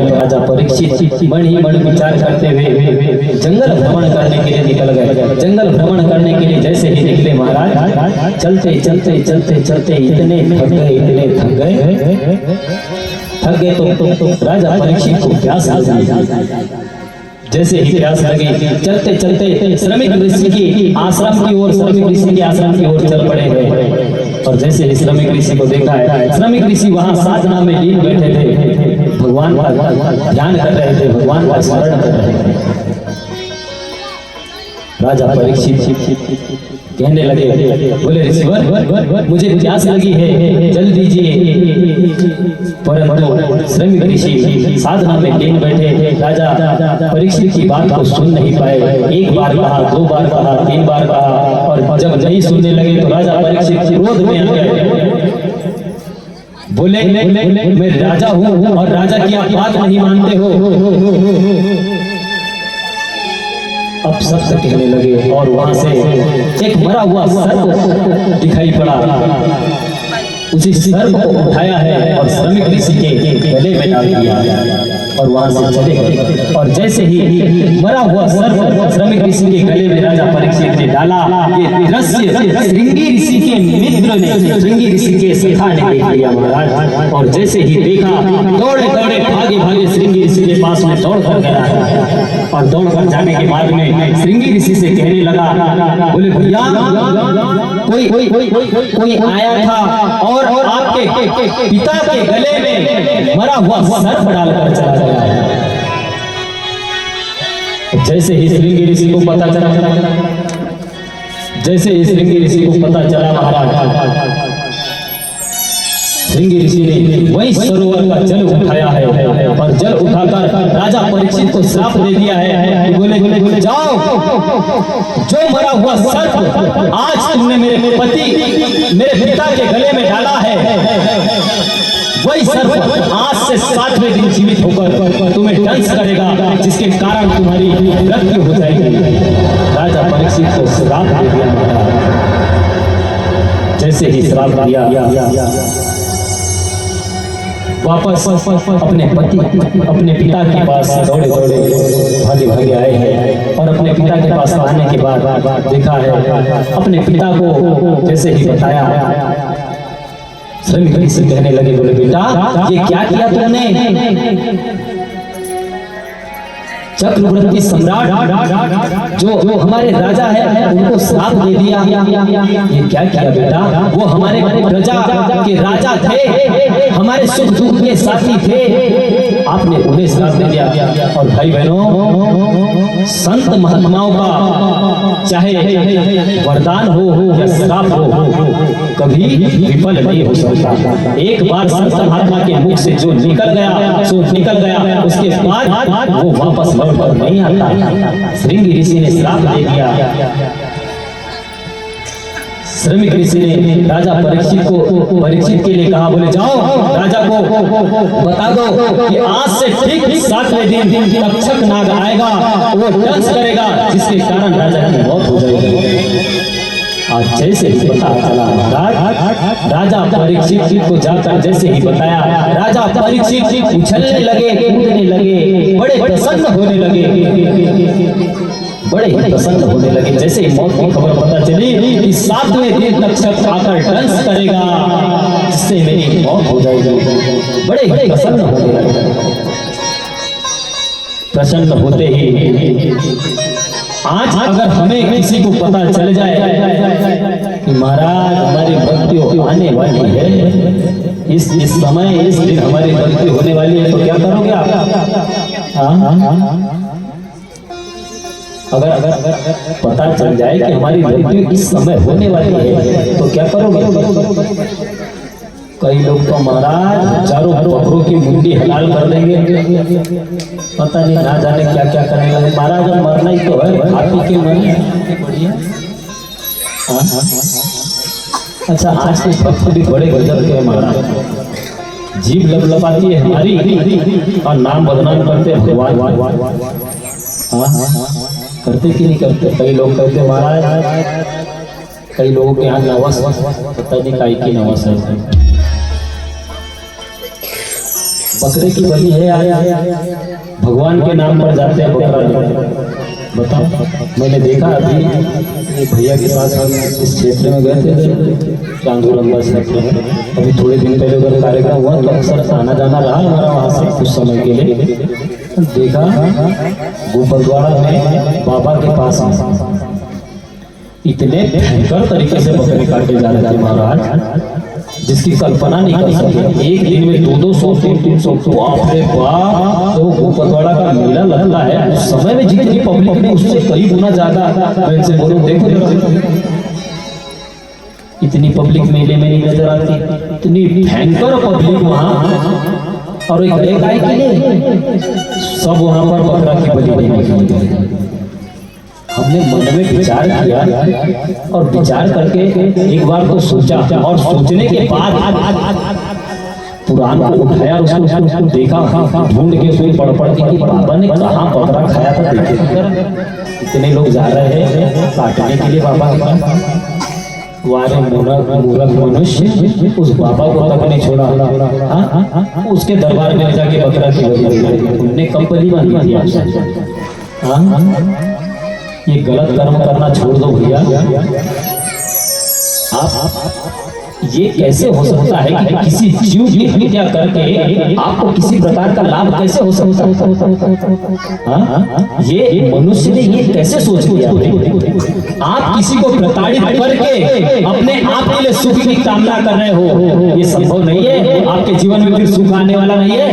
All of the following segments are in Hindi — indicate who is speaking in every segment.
Speaker 1: राजा परीक्षित मन ही मन विचार करते हुए जंगल भ्रमण करने के लिए निकल गए। जंगल भ्रमण करने के लिए जैसे ही निकले महाराज, चलते चलते चलते चलते इतने थक गए तो राजा परीक्षित को प्यास लगी। जैसे ही प्यास लगी, चलते चलते श्रमिक ऋषि की आश्रम की ओर चल पड़े हैं। और जैसे ही श्रमिक ऋषि को देखा है, श्रमिक ऋषि वहां साधना में लीन बैठे थे, भगवान का ध्यान कर रहे थे, भगवान का स्मरण कर रहे थे। राजा परीक्षित कहने लगे, बोले ऋषिवर मुझे प्यास लगी है, जल दीजिए। परंतु श्रमिक ऋषि साधना में लीन बैठे, राजा परीक्षित की बात को सुन नहीं पाए। एक बार कहा, दो बार कहा, तीन बार कहा, और जब नहीं सुनने लगे तो राजा परीक्षित क्रोध में आ गए। बोले मैं राजा हूँ और राजा की आप बात नहीं मानते हो। अब सब कहने लगे और वहां से एक मरा हुआ सर्प दिखाई पड़ा। उसी सर्प को उठाया है और श्रमिक ऋषि के गले में डाल दिया और वहां से चले गए। और जैसे ही मरा हुआ सर्प श्रमिक ऋषि के गले में राजा परीक्षित ने डाला, ये दृश्य श्रृंगी ऋषि के मित्र ने, श्रृंगी ऋषि के सखा ने देख लिया महाराज। और जैसे ही देखा, दौड़े दौड़े भागे भागे श्रृंगी ऋषि के पास में दौड़ कर गया। और दौड़ कर जाने के बाद में श्रृंगी ऋषि से कहने लगा, बोले भैया कोई आया था और आपके पिता के गले में मरा हुआ सर्प डालकर चला गया। जैसे ही श्रृंगी ऋषि को पता चला, महाराज श्रृंगी ऋषि ने वही सरोवर का जल उठाया है और जल उठाकर राजा परीक्षित को श्राप दे दिया है। बोले जाओ, जो मरा हुआ सर्प आज तुमने मेरे पिता के गले में डाला है, वही सर्प आज से 7वें दिन जीवित होकर तुम्हें दंश करेगा, जिसके कारण तुम्हारी मृत्यु हो जाएगी। राजा परीक्षित को श्राप दे दिया। जैसे ही श्राप दिया, वापस अपने पिता के पास दौड़े भागे आए हैं। और अपने पिता के पास आने के बाद देखा है, अपने पिता को जैसे ही बताया, श्रमिक ऋषि कहने लगे, बोले बेटा ये क्या किया तुमने? चक्रवर्ती सम्राट जो हमारे राजा है, उनको श्राप दे दिया। ये क्या किया बेटा? वो हमारे प्रजा के राजा थे, हमारे सुख दुख के साथी थे, आपने उन्हें श्राप दे दिया। और भाई बहनों, संत महात्माओं का चाहे वरदान हो या श्राप हो, कभी विफल नहीं हो सकता। एक बार संत महात्मा के मुख से जो निकल गया, उसके बाद वो वापस पर नहीं आता। श्रृंगी ऋषि ने श्राप दे दिया। श्रमिक ऋषि ने राजा परीक्षित के लिए कहा, बोले जाओ राजा को बता दो कि आज से ठीक 7वें दिन तक्षक नाग आएगा, वो दंश करेगा, जिसके कारण राजा की मौत हो जाएगी। आज जैसे ही पता चला महाराज, राजा परीक्षित को जाकर जैसे ही बताया, राजा परीक्षित उछलने लगे, कूदने लगे, बड़े प्रसन्न होने लगे। जैसे ही मौत की खबर पता चली कि 7वें दिन तक्षक आकर दंश करेगा, जिससे मेरी मौत हो जाएगी, बड़े प्रसन्न होने लगे। प्रसन्न होते ही आज अगर हमें किसी को पता चल जाए कि महाराज हमारी मृत्यु आने वाली है, इस समय इस दिन हमारी मृत्यु होने वाली है, तो क्या करोगे आप? अगर पता चल जाए कि हमारी मृत्यु इस समय होने वाली है, तो क्या करोगे? कई लोग तो महाराज हजारों बकरों की मुंडी हलाल कर देंगे, पता नहीं ना जाने क्या क्या करेंगे। महाराज अब मरना ही तो है, हाथी के मरने। अच्छा, आज के भक्त भी बड़े गजब के महाराज, जीभ लपलपाती है हमारी और नाम बदनाम करते हैं भगवान। करते कि नहीं करते? कई लोग कहते महाराज, कई लोगों के यहाँ नवस, पता नहीं काई की नवस है। बकरे की बलि है भगवान के नाम पर जाते हैं बकरा। बताओ, मैंने देखा अभी एक भैया के साथ हम इस क्षेत्र में गए थे, चांदूरंगा क्षेत्र में। अभी थोड़े दिन पहले उधर कार्यक्रम हुआ तो अक्सर आना जाना रहा हमारा वहाँ से कुछ समय के लिए। देखा गोपलवाड़ा में बाबा के पास इतने भयंकर तरीके से बकरे काटे जा रहे थे महाराज, जिसकी कल्पना नहीं कर सके। एक दिन में 200 300 बाप रे बाप। तो गोपलवाड़ा का मेला लगता है, उस समय में जितनी पब्लिक ने उससे कई गुना ज्यादा। मैं इनसे बोलूं देखो इतनी पब्लिक मेले में नहीं नजर आती, इतनी भयंकर पब्लिक वहाँ। और एक गाय के लिए सब वहाँ पर बकरा की बलि देने। हमने मन में विचार किया और विचार करके एक बार तो सोचा, और सोचने के बाद पुराण को उठाया, उसको देखा, ढूंढ के उसमें पढ़ के कि बाबा ने कहाँ बकरा खाया था। देखे इतने लोग जा रहे हैं काटने के लिए बाबा के पास। वारे मूर्ख मनुष्य उस बाबा को तक नहीं छोड़ा, उसके दरबार में जाके बकरा की बलि दी। उनने कब बलि मांगी थी? ये गलत कर्म करना छोड़ दो भैया। आप ये कैसे हो सकता है कि किसी जीव की हत्या करके आपको किसी प्रकार का लाभ कैसे हो सकता है? ये मनुष्य ने ये कैसे सोच लिया? आप किसी को प्रताड़ित करके अपने आप के लिए सुख की कामना कर रहे हो, ये संभव नहीं है। आपके जीवन में फिर सुख आने वाला नहीं है।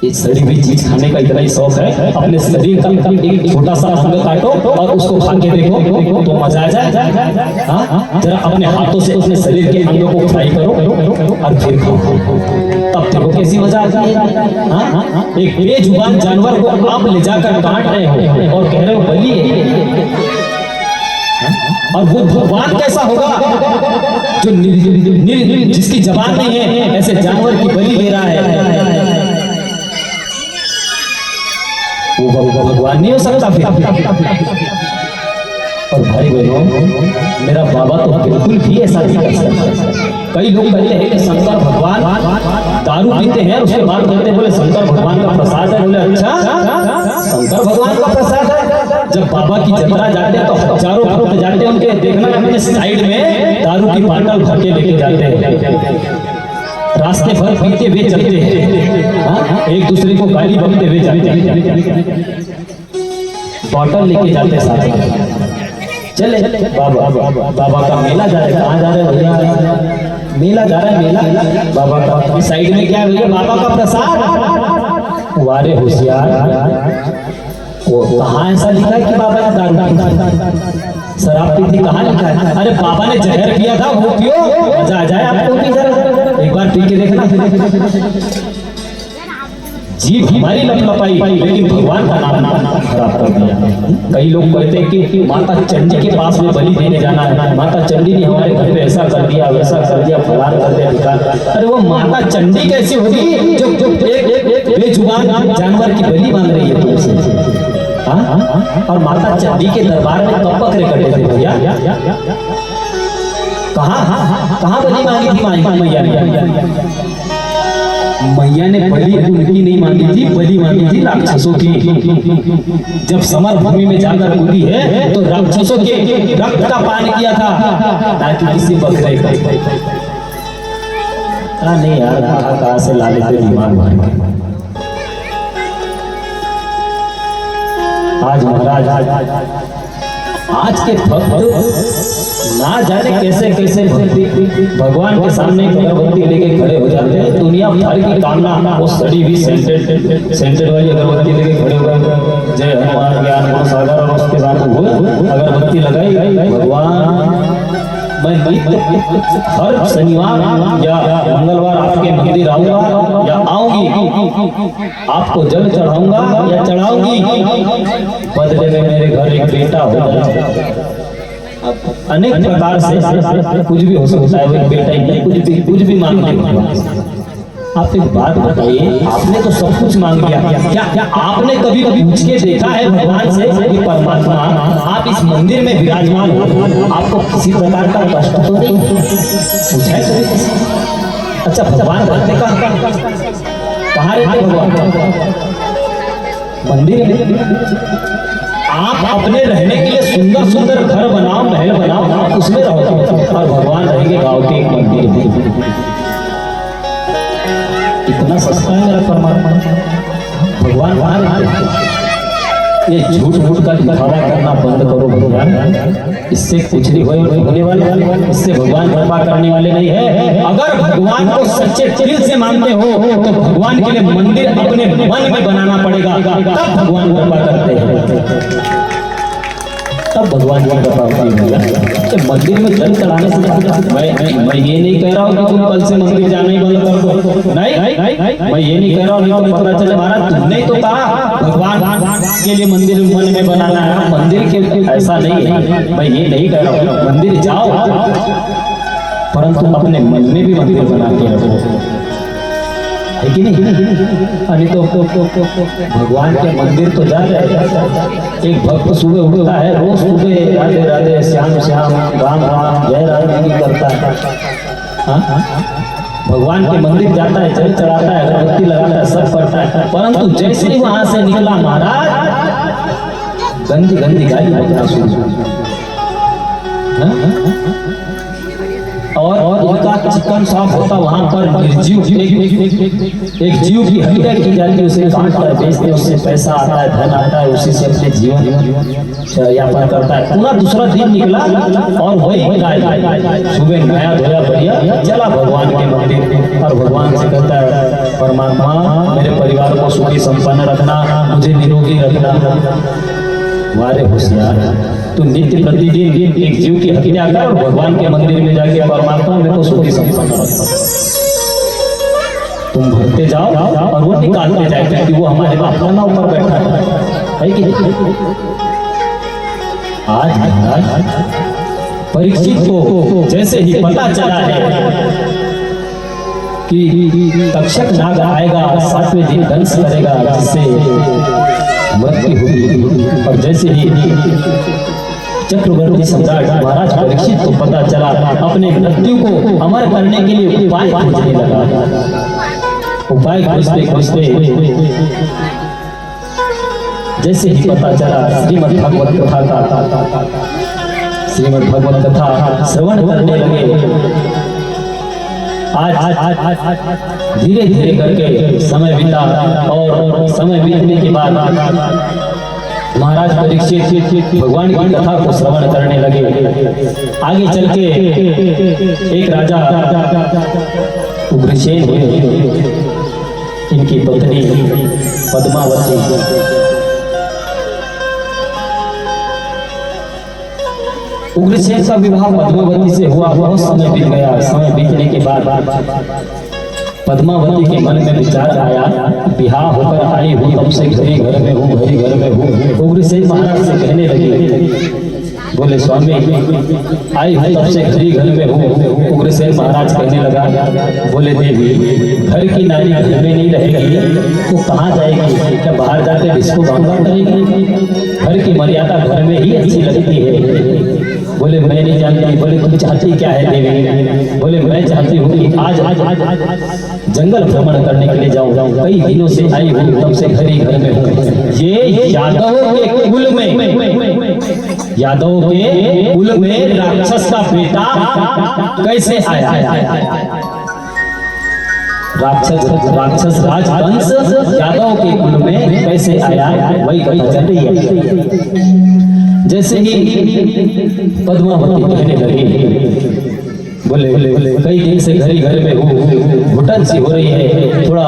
Speaker 1: इस शरीर भी चीज खाने का इतना ही शौक है, अपने शरीर का एक छोटा सा अंग काटो और उसको खा के देखो तो मजा आ जाए। जरा अपने हाथों से अपने शरीर के अंगों को फ्राई करो और फिर खाओ, तब देखो कैसी मजा आती है। एक बेजुबान जानवर को आप ले जाकर काट रहे हो और कह रहे हो बलि है, और वो भगवान कैसा होगा जो जिसकी जबान नहीं है ऐसे जानवर की बलि दे रहा है? वो भगवान नहीं हो सकता फिर। और भाई बहनों, मेरा बाबा तो बिल्कुल भी ऐसा नहीं कर सकता। कई लोग कहते हैं कि शंकर भगवान दारू पीते हैं, उसके बाद कहते हैं बोले शंकर भगवान का प्रसाद है। बोले अच्छा, शंकर भगवान का प्रसाद है। जब बाबा की जतरा जाते हैं तो हजारों भक्त जाते हैं, उनके देखना अपने साइड में दारू की बोतल भर के लेके जाते हैं, रास्ते भर पीते हुए चलते हैं, एक दूसरे को गाली बकते हुए जाते हैं, बॉटल लेके जाते साथ। चले बाबा का मेला जा रहे, कहाँ जा रहे भैया? मेला जा रहा है, मेला बाबा का। साइड में क्या है भैया? बाबा का प्रसाद। वारे होशियार, वो कहाँ ऐसा लिखा है कि बाबा ने दारू शराब पी थी? कहाँ लिखा है? अरे बाबा ने जहर पिया था, वो पियो, मजा आ जाए आपको भी। जरा एक बार पी के देखना। जीभ हमारी लपलपाई, लेकिन भगवान का नाम खराब कर दिया। कई लोग कहते हैं कि माता चंडी के पास में बलि देने जाना है, माता चंडी ने हमारे घर पे ऐसा कर दिया, वैसा कर दिया, फलान कर दिया। अरे वो माता चंडी कैसी होगी जो एक बेजुबान जानवर की बलि मांग रही है तुमसे? और माता चंडी के दरबार में कब बकरे कटे थे भैया? कहाँ बलि मांगी थी मैया ने? मैया ने बलि उनकी नहीं मांगी थी, बलि मांगी थी राक्षसों की। जब समर भूमि में जाकर कूदी है तो राक्षसों के रक्त का पान किया था, ताकि किसी बकरे का नहीं यार, कहाँ से ला लेते दिमाग। आज महाराज, आज के भक्त ना जाने कैसे कैसे भक्ति भगवान के सामने अगरबत्ती लेके खड़े हो जाते हैं। दुनिया भर की कामना, वो सड़ी हुई सेंटेड वाली अगरबत्ती लेके खड़े हो गए। जय हनुमान ज्ञान गुण सागर, और उसके साथ वो अगरबत्ती लगाई। भगवान मैं हर शनिवार या मंगलवार आपके मंदिर आऊंगा या आऊंगी, आपको जल चढ़ाऊंगा या चढ़ाऊंगी, बदले में मेरे घर एक बेटा होगा। अनेक प्रकार से कुछ भी हो सकता है, वो बेटा ही कुछ भी मांग ले। आप एक बात बताइए, आपने तो सब कुछ मांग लिया, क्या आपने कभी पूछ के देखा है भगवान से कि परमात्मा आप इस मंदिर में विराजमान हो, आपको किसी प्रकार का कष्ट तो नहीं पूछा है कभी? अच्छा भगवान रहते कहाँ रहते भगवान? मंदिर में। आप अपने रहने के लिए सुंदर सुंदर घर बनाओ, महल बनाओ, आप उसमें रहो, और भगवान रहेंगे गांव के एक मंदिर में। इतना सस्ता है मेरा परमात्मा, भगवान वहां रहते। ये झूठ मूठ का दिखावा करना बंद करो भगवान, इससे कुछ नहीं होने वाला, इससे भगवान कृपा करने वाले नहीं है। अगर भगवान को सच्चे दिल से मानते हो तो भगवान के लिए मंदिर अपने मन में बनाना पड़ेगा, तब भगवान कृपा करते हैं, तब भगवान की कृपा होती है। मंदिर में जल चढ़ाने से मैं ये नहीं कह रहा हूँ कि तुम कल से मंदिर जाना ही बंद कर दो, नहीं, मैं ये नहीं कह रहा हूँ, नहीं तो पता चले महाराज तुमने तो कहा भगवान के लिए मंदिर मन में बनाना है, मंदिर के ऐसा नहीं है, मैं ये नहीं कह रहा हूँ, मंदिर जाओ परंतु अपने मन में भी मंदिर बना के रखो, है कि नहीं? अरे तो भगवान के मंदिर तो जा रहे। एक भक्त सुबह उठता है, रोज सुबह राधे राधे श्याम श्याम राम राम जय राम की करता है, भगवान के मंदिर जाता है, जल चढ़ाता है, अगरबत्ती लगाता है, सब करता है, परंतु जैसे ही वहां से निकला महाराज गंदी गंदी गाली बकना शुरू, और उनका चिकन साफ होता, वहां पर निर्जीव एक जीव की हत्या की जाती है, उसे काट कर बेचते, उससे पैसा आता है, धन आता है, उसी से अपने जीवन यापन करता है। पूरा दूसरा दिन निकला और वही सुबह नया धोया बढ़िया चला भगवान के मंदिर, और भगवान से कहता है परमात्मा मेरे परिवार को सुखी संपन्न रखना, मुझे निरोगी रखना। हमारे होशियार तो नित्य प्रतिदिन एक जीव की हत्या कर और भगवान के मंदिर में जाके परमात्मा मेरे को सुखी संपन्न रखना, तुम भरते जाओ और वो निकालते जाए, क्योंकि वो हमारे अपना ऊपर बैठा है कि नहीं? आज परीक्षित को जैसे ही पता चला है कि तक्षक नाग आएगा, 7वें दिन दंश करेगा जिससे मृत्यु हुई, और जैसे ही चक्रवर्ती सम्राट महाराज परीक्षित को पता चला, अपने मृत्यु को अमर करने के लिए उपाय खोजने लगा। उपाय खोजते खोजते जैसे ही पता चला श्रीमद् भागवत कथा श्रवण करने लगे। आज धीरे धीरे करके समय बीता, और समय बीतने के बाद महाराज परीक्षित भगवान की कथा को श्रवण करने लगे। आगे चल के एक राजा उग्रसेन हुए, इनकी पत्नी पद्मावती। उग्रसेन का विवाह पद्मावती से हुआ, बहुत समय बीत गया। समय बीतने के बाद पद्मावती के मन में विचार आया, बिहार होकर आई हूँ तब से घरी घर में हूँ, घरी घर में हूँ। उग्रसेन महाराज से कहने लगे, बोले स्वामी आई हूँ तब से घरी घर में हूँ। उग्रसेन महाराज कहने लगा, बोले देवी घर की नारी घर में नहीं रहेगी तो कहाँ जाएगी? क्या बाहर जाकर इसको बांधा करेगी? घर की मर्यादा घर में ही अच्छी लगती है। बोले मैं नहीं जानती। बोले तुम चाहती क्या है देवी? बोले मैं चाहती हूँ कि आज जंगल भ्रमण करने के लिए जाऊँ, कई दिनों से आई हूँ तब से घरी घर में हूँ। ये यादवों के कुल में राक्षस का बेटा कैसे आया? राक्षस राजवंश यादव के कुल में कैसे आया, वही कथा चल रही है। जैसे ही पद्मावती कहने लगी, बोले कई दिन से घरी घर में हूँ, घुटन सी हो रही है, थोड़ा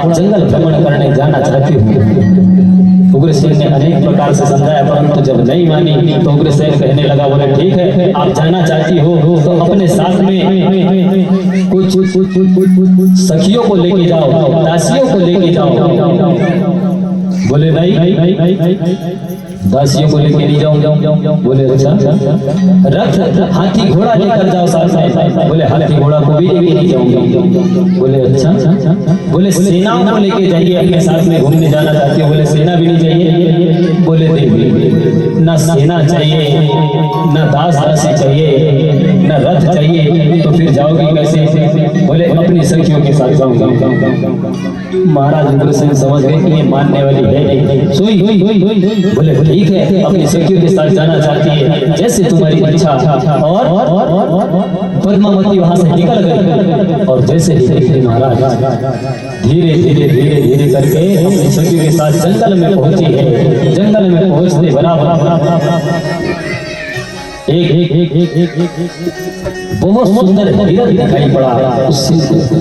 Speaker 1: जंगल भ्रमण करने जाना चाहती हूँ। उग्रसेन ने अनेक प्रकार से समझाया, परंतु जब नहीं मानी तो उग्रसेन कहने लगा, बोले ठीक है आप जाना चाहती हो तो अपने साथ में कुछ सखियों को लेके जाओ, दासियों को लेके जाओ। बोले नहीं दासियों को लेके नहीं जाऊं। बोले अच्छा रथ हाथी घोड़ा लेकर जाओ साथ में। बोले हाथी घोड़ा को भी लेके नहीं जाऊंगा। बोले अच्छा। बोले सेनाओं को लेके जाइए, अपने साथ में घूमने जाना चाहते हो? बोले सेना भी नहीं चाहिए। बोले देवी ना सेना चाहिए, ना दास दासी चाहिए, ना रथ चाहिए, तो फिर जाओगी कैसे? बोले अपनी सखी साथ जाऊंगा। महाराज उग्रसेन समझ गए कि ये मानने वाली है नहीं। सोई बोले ठीक है, अपनी सखियों के साथ जाना चाहती है, जैसे तुम्हारी इच्छा। और पद्मावती वहां से निकल गई और जैसे ही देखी महाराज धीरे धीरे करके अपनी सखियों के साथ जंगल में पहुंची है। जंगल में पहुंचने बराबर एक बहुत सुंदर हिरण दिखाई पड़ा। उस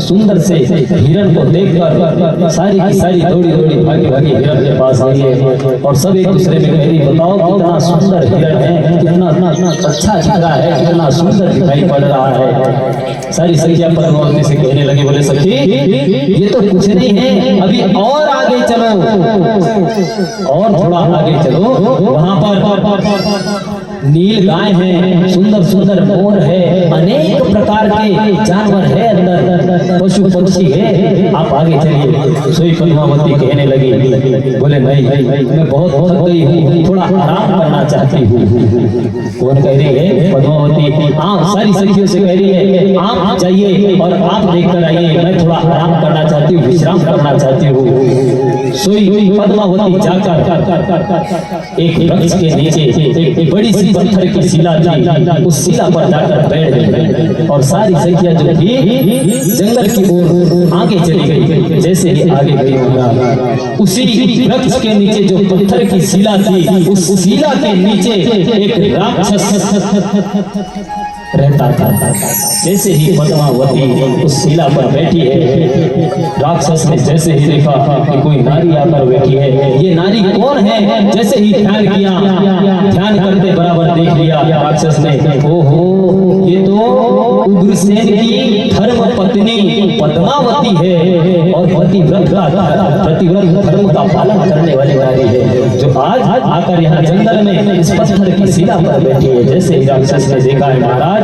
Speaker 1: सुंदर से हिरण को देखकर सारी की सारी दौड़ी भागी हिरण के पास आई है और सब एक दूसरे में कह रही, बताओ कितना सुंदर हिरण है, कितना अच्छा जगह है, कितना सुंदर दिखाई पड़ रहा है। सारी सखियां पद्मावती से कहने लगी, बोले सखी ये तो कुछ नहीं है, अभी और आगे चलो, और थोड़ा आगे चलो, वहां पर नील गाय है, सुंदर मोर है, अनेक प्रकार के जानवर है, अंदर पशु पक्षी है, आप आगे चलिए। सोई पद्मावती कहने लगी, बोले नहीं मैं बहुत थक गई हूँ, थोड़ा आराम करना चाहती हूँ। कौन कह रही है? पद्मावती। आप सारी सखियों से कह रही है, आप जाइए और आप देखकर आइए, मैं थोड़ा आराम करना चाहती हूँ, विश्राम करना चाहती हूँ। सोई पद्मावती जाकर एक वृक्ष के नीचे एक बड़ी सी पत्थर की शिला थी, उस शिला पर जाकर बैठ गई और सारी सखियां जो थी जंगल की ओर आगे चली गई। जैसे ही आगे गई होगा, उसी वृक्ष के नीचे जो पत्थर की शिला थी, उस शिला के नीचे एक राक्षस रहता था। जैसे ही पद्मावती उस शिला पर बैठी है, राक्षस ने जैसे ही देखा कि कोई नारी आकर बैठी है, ये नारी कौन है? जैसे ही ध्यान किया, ध्यान करते बराबर देख लिया राक्षस ने, ओहो ये तो उग्रसेन की धर्म पत्नी पद्मावती है और पतिव्रत धर्म का पालन करने वाली नारी है, जो आज आकर यहाँ जंगल में इस पत्थर की शिला पर बैठी है। जैसे ही राक्षस ने देखा है महाराज,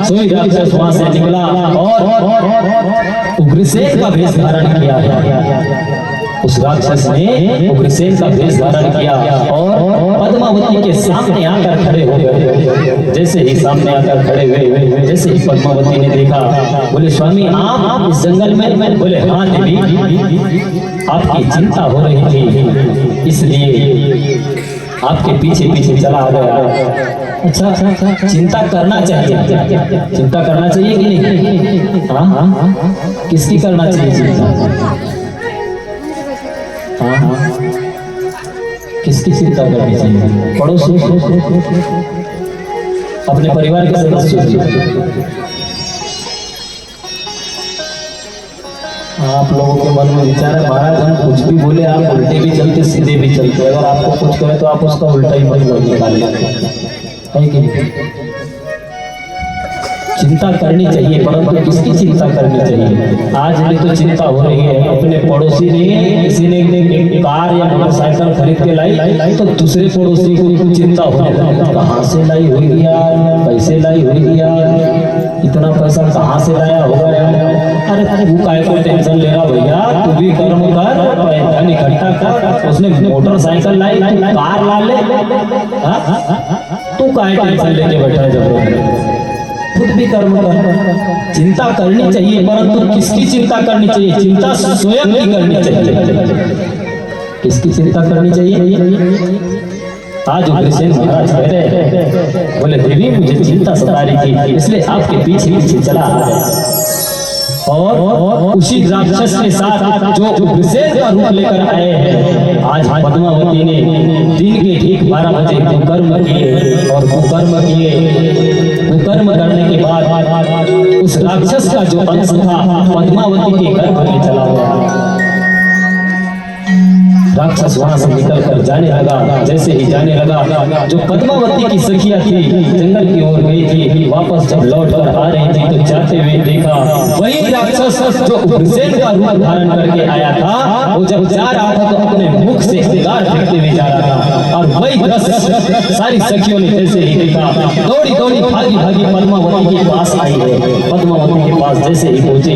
Speaker 1: सोई राक्षस वहां से निकला और उग्रसेन का वेश धारण किया है। उस राक्षस ने उग्रसेन का वेश धारण किया और पद्मावती के सामने आकर खड़े हो गए। जैसे ही सामने आकर खड़े हुए, जैसे ही पद्मावती ने देखा, बोले स्वामी आप इस जंगल में? बोले हाँ देवी, आपकी चिंता हो रही थी, इसलिए आपके पीछे चला आ गया। अच्छा, चिंता करना चाहिए, चिंता करना चाहिए कि नहीं? हाँ, किसकी करना चाहिए चिंता? हाँ, किसकी चिंता करनी चाहिए? पड़ोसी, अपने परिवार के सदस्य। आप लोगों के मन में विचार है, महाराज हम कुछ भी बोले, आप उल्टे भी चलते सीधे भी चलते, अगर आपको कुछ कहे तो आप उसका उल्टा ही मतलब निकाल लेते हैं कि नहीं? चिंता करनी चाहिए, परंतु किसकी चिंता करनी चाहिए? आज भी तो चिंता हो रही है, अपने पड़ोसी ने किसी ने एक कार या मोटरसाइकिल खरीद के लाई तो दूसरे पड़ोसी को चिंता होने लगी, कहाँ से लाई होगी यार, कैसे लाई होगी यार, इतना पैसा कहाँ से लाया होगा यार। अरे तू काय को टेंशन ले रहा भैया, तू भी कर्म कर, पैसा इकट्ठा कर, उसने मोटरसाइकिल लाई, कार ला ले, तू काय टेंशन लेके बैठा है? जब खुद भी कर्म कर। चिंता करनी चाहिए, परंतु किसकी चिंता करनी चाहिए? चिंता स्वयं की करनी चाहिए। किसकी चिंता करनी चाहिए? आज उग्रसेन महाराज कह रहे हैं, बोले देवी मुझे चिंता सता रही थी, इसलिए आपके पीछे चला आ गया। और उसी राक्षस के साथ जो उग्रसेन का रूप लेकर आए हैं, आज पद्मावती ने दिन के ठीक 12 बजे कुकर्म किए और कुकर्म करने के बाद उस राक्षस का जो अंश था पद्मावती के गर्भ में चला गया। राक्षस वहां से निकलकर जाने लगा। जैसे ही जाने लगा, जो पद्मावती की सखियां थी जंगल की ओर गई थी, वापस जब लौट कर आ रही थी तो जाते हुए देखा वही राक्षस जो उग्रसेन का रूप धारण करके आया था, वो जब जा रहा था तो अपने मुख से सिगार फेंकते हुए जा रहा था। और वही दस सारी सखियों ने जैसे ही देखा, दौड़ी भागी पद्मावती के पास आई है। पद्मावती के पास जैसे ही पहुंचे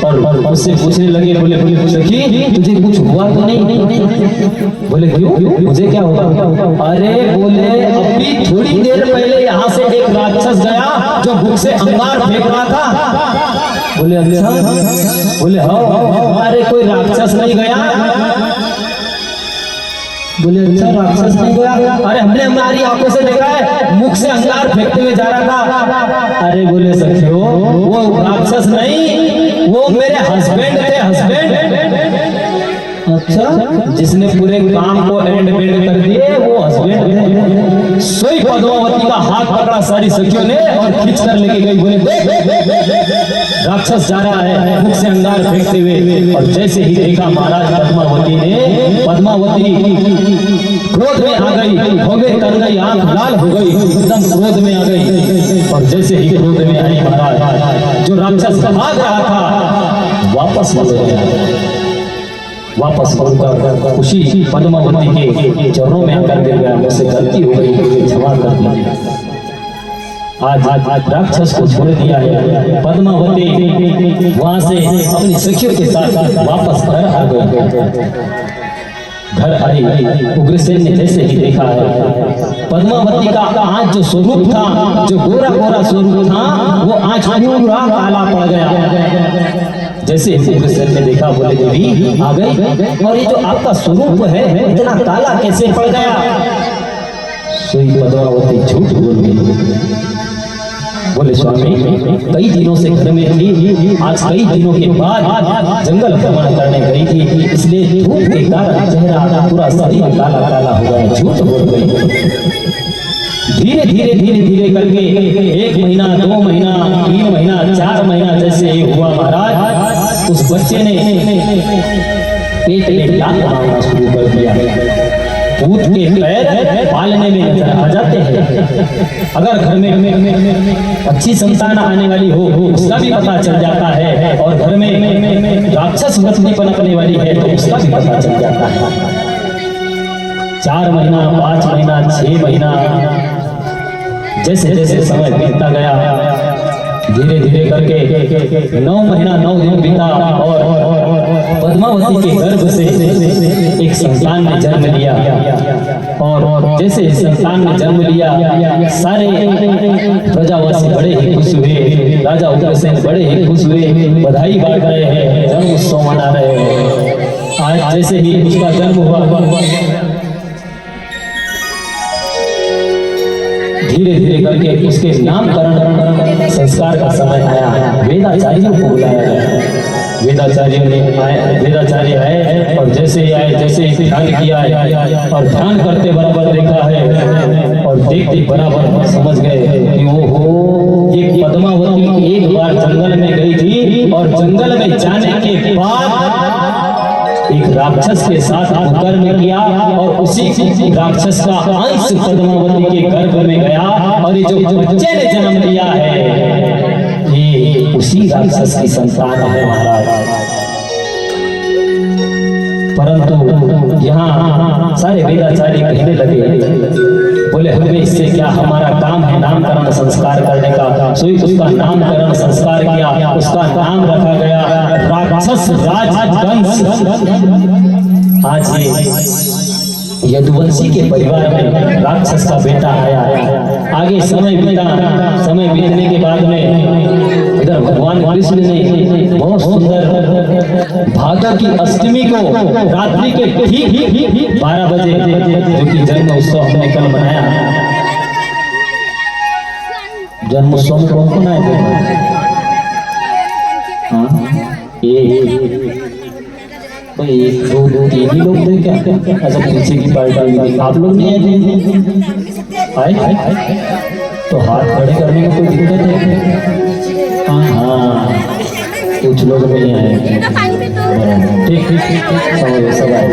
Speaker 1: और उससे पूछने लगे, बोले सखी तुझे कुछ हुआ तो नहीं? बोले क्यों, मुझे क्या होगा? अरे बोले अभी थोड़ी देर पहले यहाँ से एक राक्षस गया जो भूख से अंगार फेंक रहा था। बोले अच्छा, बोले हाँ, अरे कोई राक्षस नहीं गया? बोले अच्छा, राक्षस नहीं गया? अरे हमने हमारी आंखों से देखा है, मुख से अंगार फेंकते हुए जा रहा था। अरे बोले सखियो, वो राक्षस नहीं, वो मेरे हस्बैंड थे, हस्बैंड। अच्छा, जिसने पूरे काम को एंड बेंड कर दिए वो हस्बैंड थे। सोई पद्मावती का हाथ पकड़ा सारी सखियों ने और खींच कर लेके गई। बोले राक्षस जा रहा है मुख से अंगार फेंकते हुए। और जैसे ही देखा महाराज पद्मावती ने, पद्मावती क्रोध में आ गई, भोगे कर गई, आंख लाल हो गई, एकदम क्रोध में आ गई। और जैसे ही क्रोध में आई महाराज, जो राक्षस भाग रहा था वापस लौट गया। वापस लौटकर खुशी पद्मावती के चरणों में आकर गिर गया, मुझसे गलती हो गई, क्षमा कर दीजिए। आज राक्षस को छोड़ दिया है। पद्मावती वहां से अपनी सखियों के साथ वापस घर आ गई। घर आई, उग्रसेन ने जैसे ही देखा है पद्मावती का आज जो स्वरूप था, जो गोरा गोरा स्वरूप था, वो आज पूरा काला पड़ गया। जैसे उग्रसेन ने देखा, बोले देवी आ गई, और ये जो आपका स्वरूप है इतना काला कैसे पड़ गया? सोई पद्मावती झूठ बोल गई। बोले स्वामी, कई दिनों से घर में थी, आज कई दिनों के बाद जंगल भ्रमण करने गई थी, इसलिए धूप के कारण चेहरा पूरा शरीर काला काला हो गया। झूठ बोल गई। धीरे धीरे धीरे धीरे करके 1 महीना, 2 महीना, 3 महीना, 4 महीना जैसे हुआ महाराज, उस बच्चे ने पेट में लात मारना शुरू कर दिया। पूत के पैर पालने में नजर आ जाते हैं। अगर घर में अच्छी संतान आने वाली हो उसका भी पता चल जाता है, और घर में राक्षस बच्ची पनपने वाली है तो उसका भी पता चल जाता है। 4 महीना, 5 महीना, 6 महीना, जैसे जैसे समय बीतता गया, धीरे धीरे करके 9 महीना 9 दिन बीता, और पद्मावती के गर्भ से एक संतान ने जन्म लिया। और जैसे संतान ने जन्म लिया, सारे प्रजावासी बड़े ही खुश हुए। राजा उग्रसेन बड़े ही खुश हुए, बधाई बांट रहे हैं, जन्म उत्सव मना रहे हैं। आज जैसे ही उसका जन्म हुआ, धीरे धीरे करके उसके नामकरण संस्कार का समय आया। वेदाचार्यों को बुलाया गया। वेदाचार्य आए, और जैसे ही आए, जैसे ही ध्यान किया है, और ध्यान करते बराबर देखा है, और देखते बराबर समझ गए कि वो ये पद्मावती एक बार जंगल में गई थी, और जंगल में जाने के बाद एक राक्षस के साथ कुकर्म किया, और उसी राक्षस का अंश पद्मावती के गर्भ में गया, और ये जो बच्चे ने जन्म लिया है ये उसी राक्षस की संतान है महाराज। परंतु यहाँ सारे वेदाचार्य कहने लगे, बोले हमें इससे क्या, हमारा काम है नामकरण संस्कार करने का। सोई उसका नामकरण संस्कार किया, उसका नाम रखा गया राक्षस राजवंश। आज ये यदुवंशी के परिवार में राक्षस का बेटा आया। आगे समय बीता, समय बीतने के बाद में इधर भगवान कृष्ण ने बहुत सुंदर भादों की अष्टमी को रात्रि के ठीक 12 बजे, जो कि जन्म उत्सव हमने कल मनाया, जन्म उत्सव में कौन कौन आए थे? तो 1, 2, 3 ही लोग थे क्या? अच्छा, पीछे की पार्टी आप लोग नहीं आए? तो हाथ खड़े करने में कोई दिक्कत है? हाँ, कुछ लोग नहीं आए। ठीक, सब आए।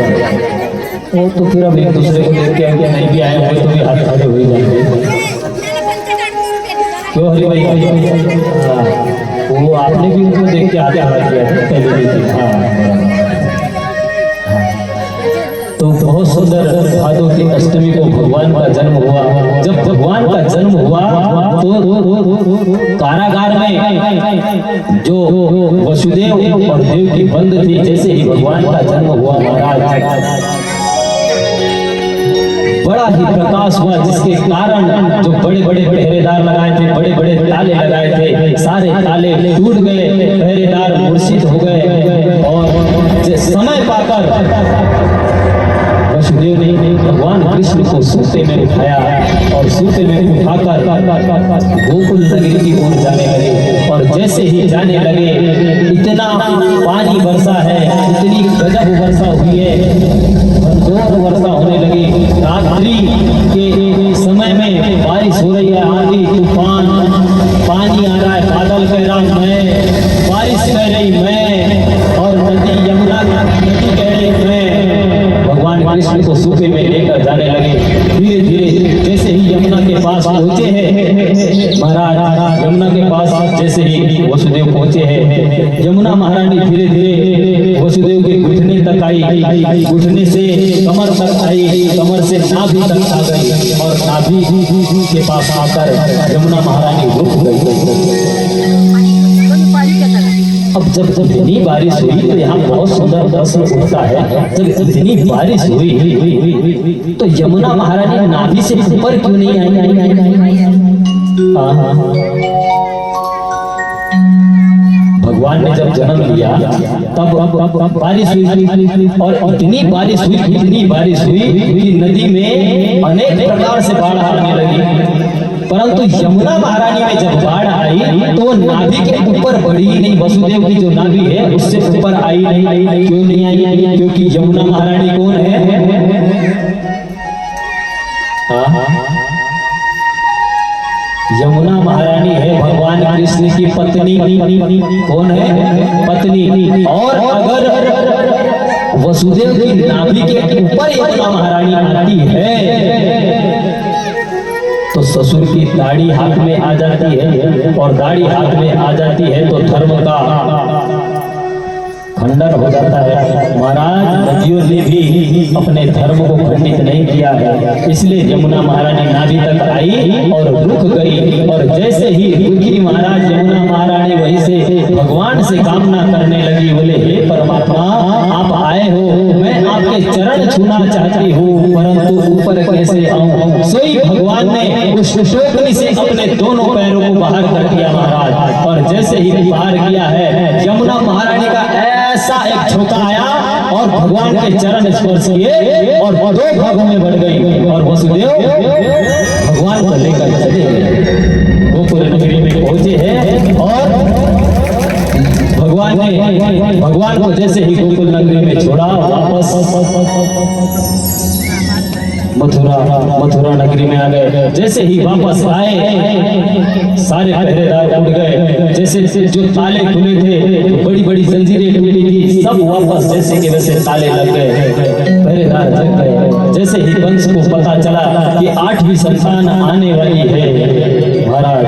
Speaker 1: वो तो फिर अब एक दूसरे को देख के आए, नहीं भी आए हुए तो भी हाथ खड़े हो जाएंगे। क्यों हरि भाई? वो आपने भी उनको देख के हाथ खड़ा किया था पहले भी। हाँ, तो बहुत सुंदर भादों की अष्टमी को भगवान का जन्म हुआ। जब भगवान का जन्म हुआ तो कारागार में जो वसुदेव और देव की बंद थी, जैसे ही भगवान का जन्म हुआ महाराज, बड़ा ही प्रकाश हुआ, जिसके कारण जो बड़े बड़े पहरेदार लगाए थे, बड़े बड़े ताले लगाए थे, सारे ताले टूट गए, पहरेदार मूर्छित हो गए। और समय पाकर वसुदेव ने भगवान कृष्ण को सूते में उठाया और सूते में उठाकर गोकुल नगरी की ओर जाने लगे। और जैसे ही जाने लगे, इतना पानी वर्षा है, इतनी गजब वर्षा हुई है, जोर वर्षा होने लगी। रात्रि के समय में बारिश हो रही है, आंधी तूफान, पानी आ रहा है, बादल कह रहा मैं, बारिश कह रही मैं, और नदी यमुना नदी कह रही मैं। भगवान कृष्ण को सूपे में लेकर जाने लगे। धीरे धीरे जैसे ही यमुना के पास पहुंचे हैं महाराज, यमुना के पास जैसे ही वसुदेव पहुंचे हैं, यमुना महारानी धीरे धीरे वसुदेव के घुटने तक आई, घुटने से कमर तक आई, कमर से नाभि तक आ गई, और नाभि के पास आकर यमुना महारानी रुक गई। अब जब इतनी बारिश हुई तो यहाँ बहुत सुंदर दृश्य उठता है। जब इतनी बारिश हुई तो यमुना महारानी नाभि से ऊपर क्यों नहीं आई? भगवान ने जब जन्म लिया तब बारिश हुई, और इतनी बारिश हुई कि नदी में अनेक प्रकार से बाढ़ आने लगी। परंतु यमुना महारानी में जब बाढ़ आई तो वो नाभि के ऊपर बढ़ी ही नहीं। वसुदेव की जो नाभि है उससे ऊपर आई नहीं। क्यों नहीं आई? क्योंकि यमुना महारानी कौन है? यमुना महारानी है भगवान कृष्ण की पत्नी। कौन है? पत्नी। और अगर वसुदेव की नाभि के ऊपर यमुना महारानी आती है तो ससुर की दाढ़ी हाथ में आ जाती है, और दाढ़ी हाथ में आ जाती है तो धर्म का खंडन हो जाता है। महाराज नदियों ने भी अपने धर्म को खंडित नहीं किया है, इसलिए यमुना महारानी नाभि तक आई और रुक गई। और जैसे ही रुकी महाराज यमुना महारानी वहीं से भगवान से कामना करने लगी, बोले हे परमात्मा आप आए हो, मैं आपके चरण छूना चाहती हूँ, परंतु ऊपर कैसे आऊं? सोई भगवान ने उस शोकनी से अपने दोनों पैरों को बाहर कर दिया महाराज। और जैसे ही बाहर किया है, यमुना महारानी का ऐसा एक झोंका आया और भगवान के चरण स्पर्श किए और दो भागों में बढ़ गई। और वसुदेव भगवान को लेकर चले गए, गोकुल नगरी में पहुंचे हैं। और भगवान को जैसे ही गोकुल नगरी में छोड़ा, वापस मथुरा नगरी में आ गए। जैसे ही वापस आए सारे पहरेदार उड़ गए, जैसे जो ताले खुले थे, बड़ी बड़ी जंजीरें टूटी थी, सब वापस जैसे के वैसे ताले लग गए, पहरेदार जग गए। जैसे ही कंस को पता चला कि 8वीं संतान आने वाली है महाराज,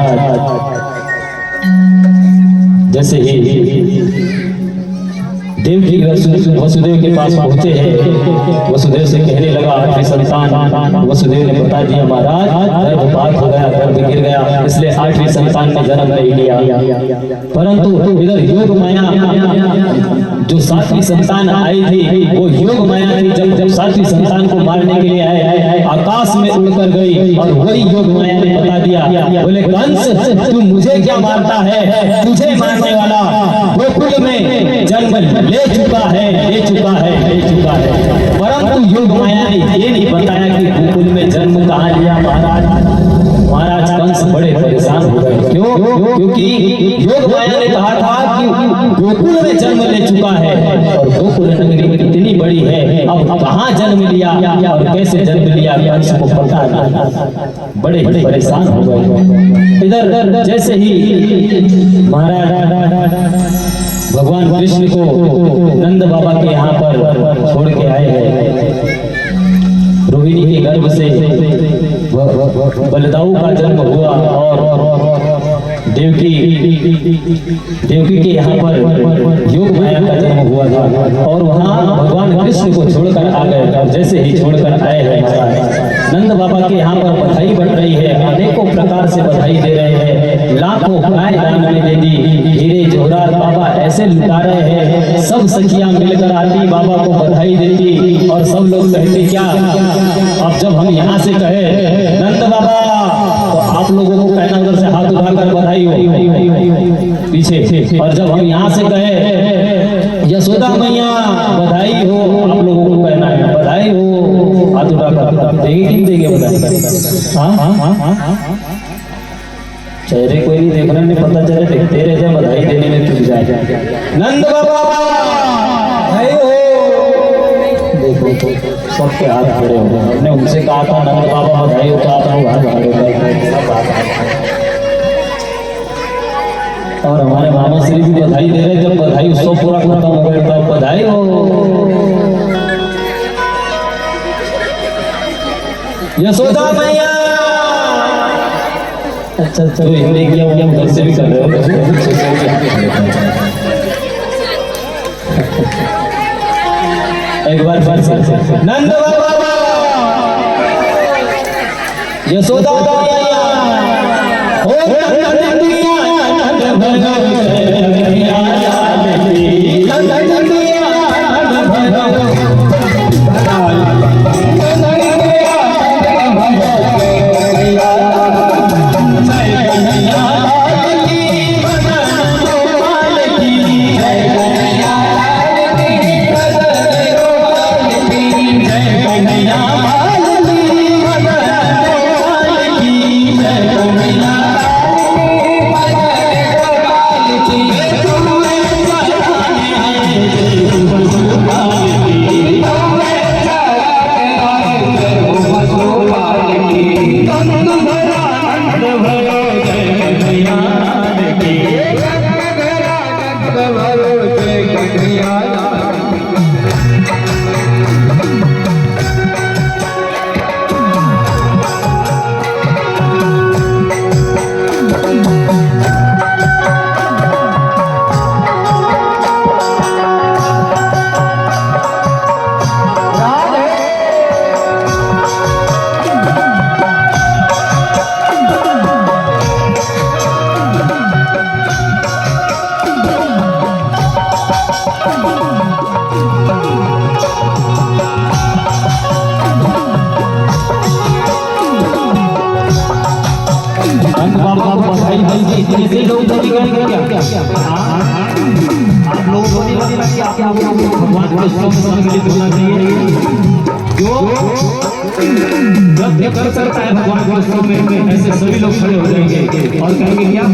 Speaker 1: जैसे ही देवकी वसुदेव के पास पहुंचे हैं, वसुदेव से कहने लगा 8वीं संतान। वसुदेव ने बता दिया महाराज गर्भपात हो गया, गर्भ गिर गया, इसलिए 8वीं संतान ने जन्म नहीं लिया। परंतु इधर योग माया जो 7वीं संतान आई थी, वो योग माया थी। जब 7वीं संतान को मारने के लिए आए, आकाश में उड़कर गई और वही योग माया ने बता दिया, बोले कंस तू मुझे क्या मारता है, तुझे मारने वाला गोकुल में जन्म ले चुका है। परंतु योग माया ने ये नहीं बताया कि गोकुल में जन्म कहाँ लिया महाराज कंस बड़े परेशान हो गए। क्यों? क्योंकि योग माया ने कहा था कि गोकुल में जन्म ले चुका है, और गोकुल नगरी कितनी बड़ी है, अब कहाँ जन्म लिया और कैसे जन्म लिया कंस को पता नहीं, बड़े परेशान हो गए। इधर जैसे ही महाराज भगवान कृष्ण को नंद बाबा के यहाँ पर छोड़ के आए हैं, रोहिणी के गर्भ से बलदाऊ का जन्म हुआ और देवकी के यहाँ पर योग माया का जन्म हुआ था, और वहाँ भगवान कृष्ण को छोड़कर आ गए। और जैसे ही छोड़कर आए हैं, नंद बाबा के यहाँ पर बधाई बढ़ रही है, अनेकों प्रकार से बधाई दे रहे हैं, लाखों गाय दान में दे दी, हीरे जोहरात बाबा ऐसे लुटा रहे हैं। सब सखियां मिलकर आती, बाबा को बधाई देती, और सब लोग कहते क्या अब जब हम यहाँ से कहे नंद बाबा, तो आप लोगों को कहना उधर से हाथ उठाकर बधाई हो पीछे, और जब हम यहाँ से कहे यशोदा मैया बधाई हो, आप लोगों को कहना है बधाई हो, हाथ उठाकर। देंगे कि नहीं देंगे बधाई? हाँ, चेहरे कोई नहीं देखना, नहीं पता चले देखते रह जाए, बधाई देने में चुक जाए। नंद बाबा बधाई हो। देखो सबके हाथ खड़े हो गए। हमने उनसे कहा था नंद बाबा बधाई हो, कहा था हाथ खड़े हो गए। और हमारे मामा श्री भी बधाई दे रहे, जब बधाई उत्सव पूरा खत्म हो गया तब बधाई हो। यशोदा मैया, अच्छा चलो हिंदी किया वो उधर से भी कर रहे हो। एक बार नंद बाबा यशोदा मैया हो, आप लोग भगवान को सम्मिलित होना चाहिए। जो जब कर सकता है भगवान को सब में ऐसे सभी लोग खड़े हो जाएंगे और कहेंगे क्या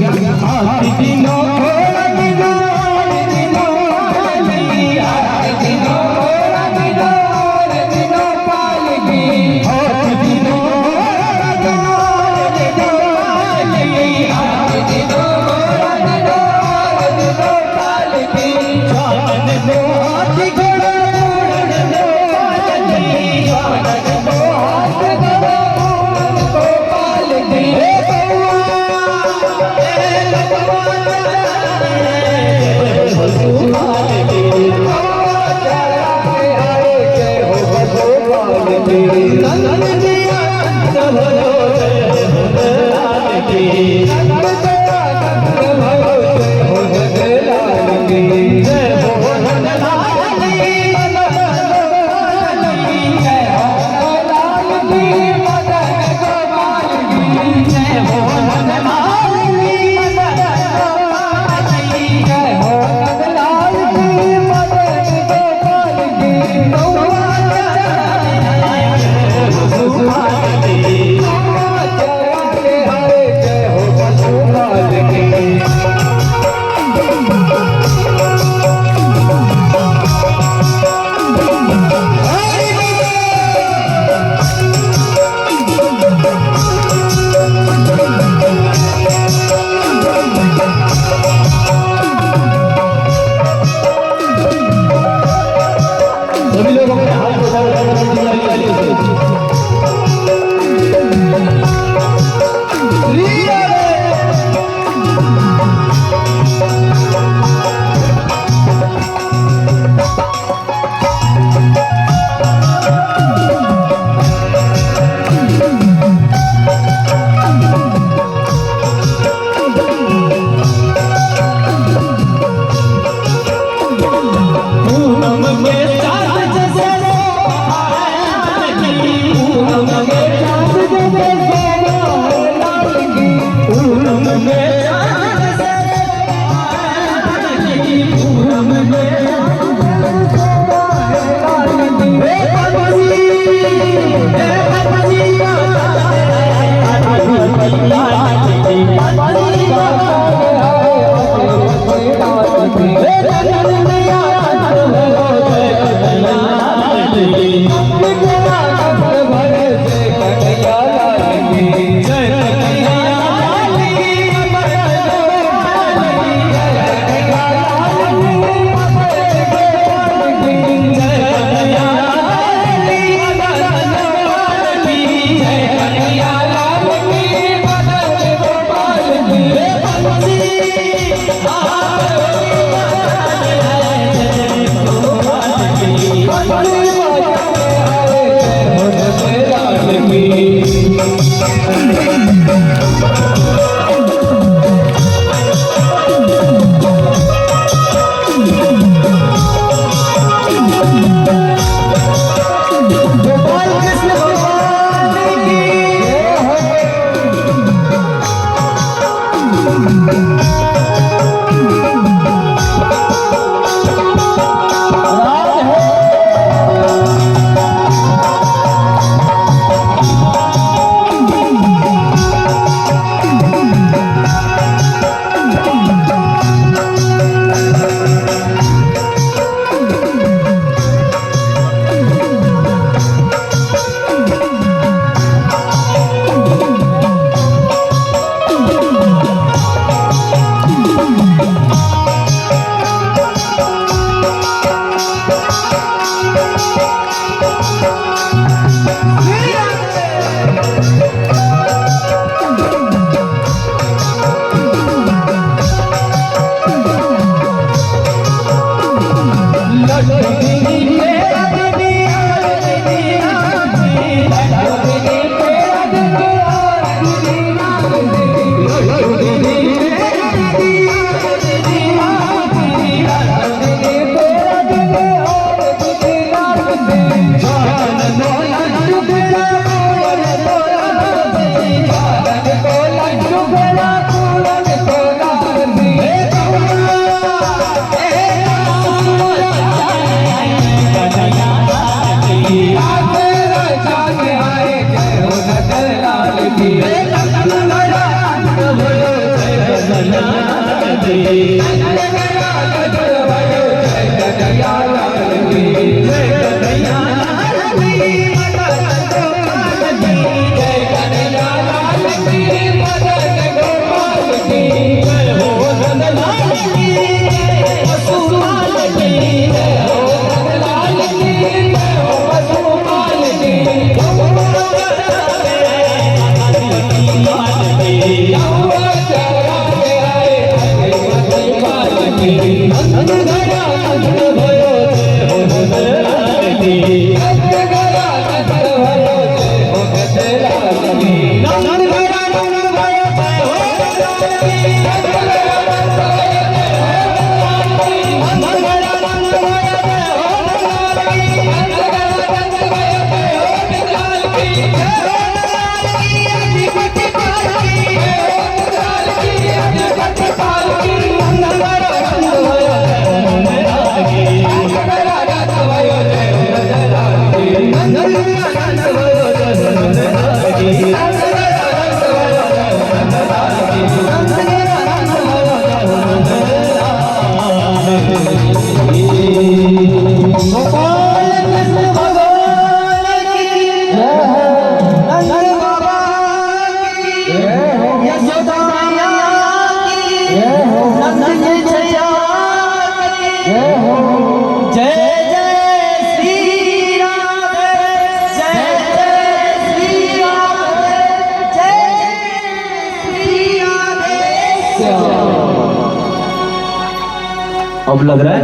Speaker 1: अब लग रहा है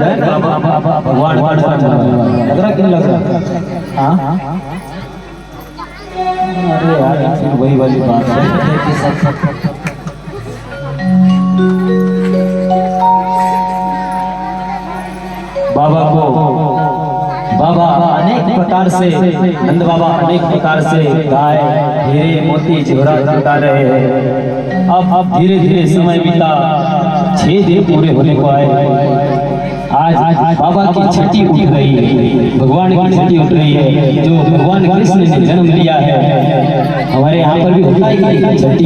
Speaker 1: भगवान लग रहा क्यों लग रहा? हाँ अरे यार फिर वही वाली बात है। बाबा अनेक प्रकार से नंद बाबा अनेक प्रकार से गाय हीरे मोती जवाहरात लुटा रहे हैं। अब धीरे धीरे समय बीता, 6 दिन पूरे होने को आए। आज बाबा की छठी उठ रही है, भगवान की छठी उठ रही है, जो भगवान कृष्ण ने जन्म लिया है। हमारे यहाँ पर भी होता है कि छठी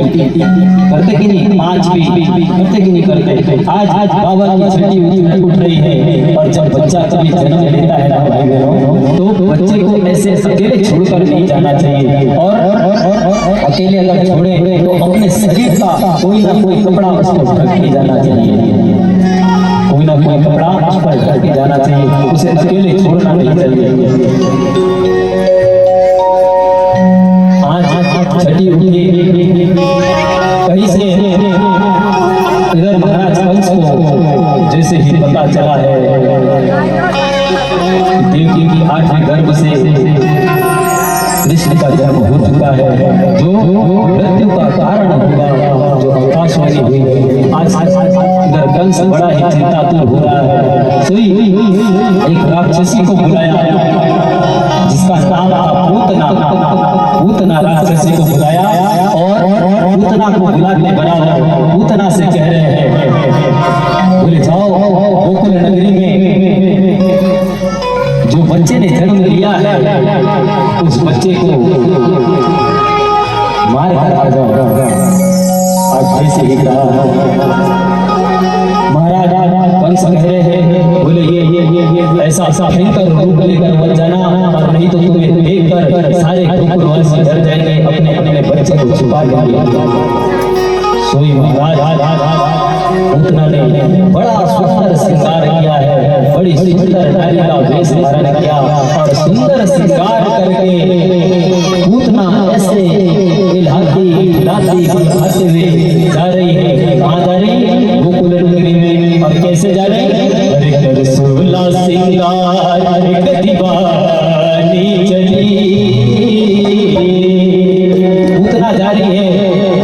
Speaker 1: करते कि नहीं, 5 भी करते कि नहीं करते। आज बाबा की छठी उठ रही है। और जब बच्चा कभी जन्म लेता है ना भाई बहनों, तो बच्चे को ऐसे अकेले छोड़कर नहीं जाना चाहिए। और अकेले अगर छोड़े तो अपने शरीर का कोई ना कोई कपड़ा उसको ढक के जाना चाहिए, कोई ना कोई कपड़ा उस पर ढक के जाना चाहिए, उसे अकेले छोड़ना नहीं चाहिए। आज छठी उठी कहीं से इधर महाराज कंस को जैसे ही पता चला है देवकी की 8वें गर्भ से कृष्ण का जन्म हो चुका है, जो मृत्यु का कारण होगा, जो आकाशवाणी हुई। आज इधर कंस बड़ा ही चिंतातुर हो रहा है। सोई एक राक्षसी को बुलाया, जिसका नाम था पूतना। पूतना राक्षसी को बुलाया और पूतना को बुलाने बराबर पूतना से कह रहे हैं, बोले जाओ गोकुल नगरी में जो बच्चे ने जन्म लिया है उस बच्चे को मार कर आ जाओ। आज जैसे ही कहा महाराज कंस कह रहे हैं, बोले ये ऐसा भयंकर रूप लेकर मत जाना, और नहीं तो तुम्हें देखकर सारे गोकुलवासी डर जाएंगे, अपने अपने बच्चे को छुपा लेंगे। सोई महाराज पूतना ने बड़ा सुंदर श्रृंगार किया है, बड़ी सुंदर नारी का वेश धारण किया और सुंदर श्रृंगार करके पूतना ऐसे दिखाते हुए जा रही है। कहाँ जा रही है? गोकुल नगरी में। और कैसे जा रही है? अरे कर 16 श्रृंगार एक दीवानी चली। पूतना जा रही है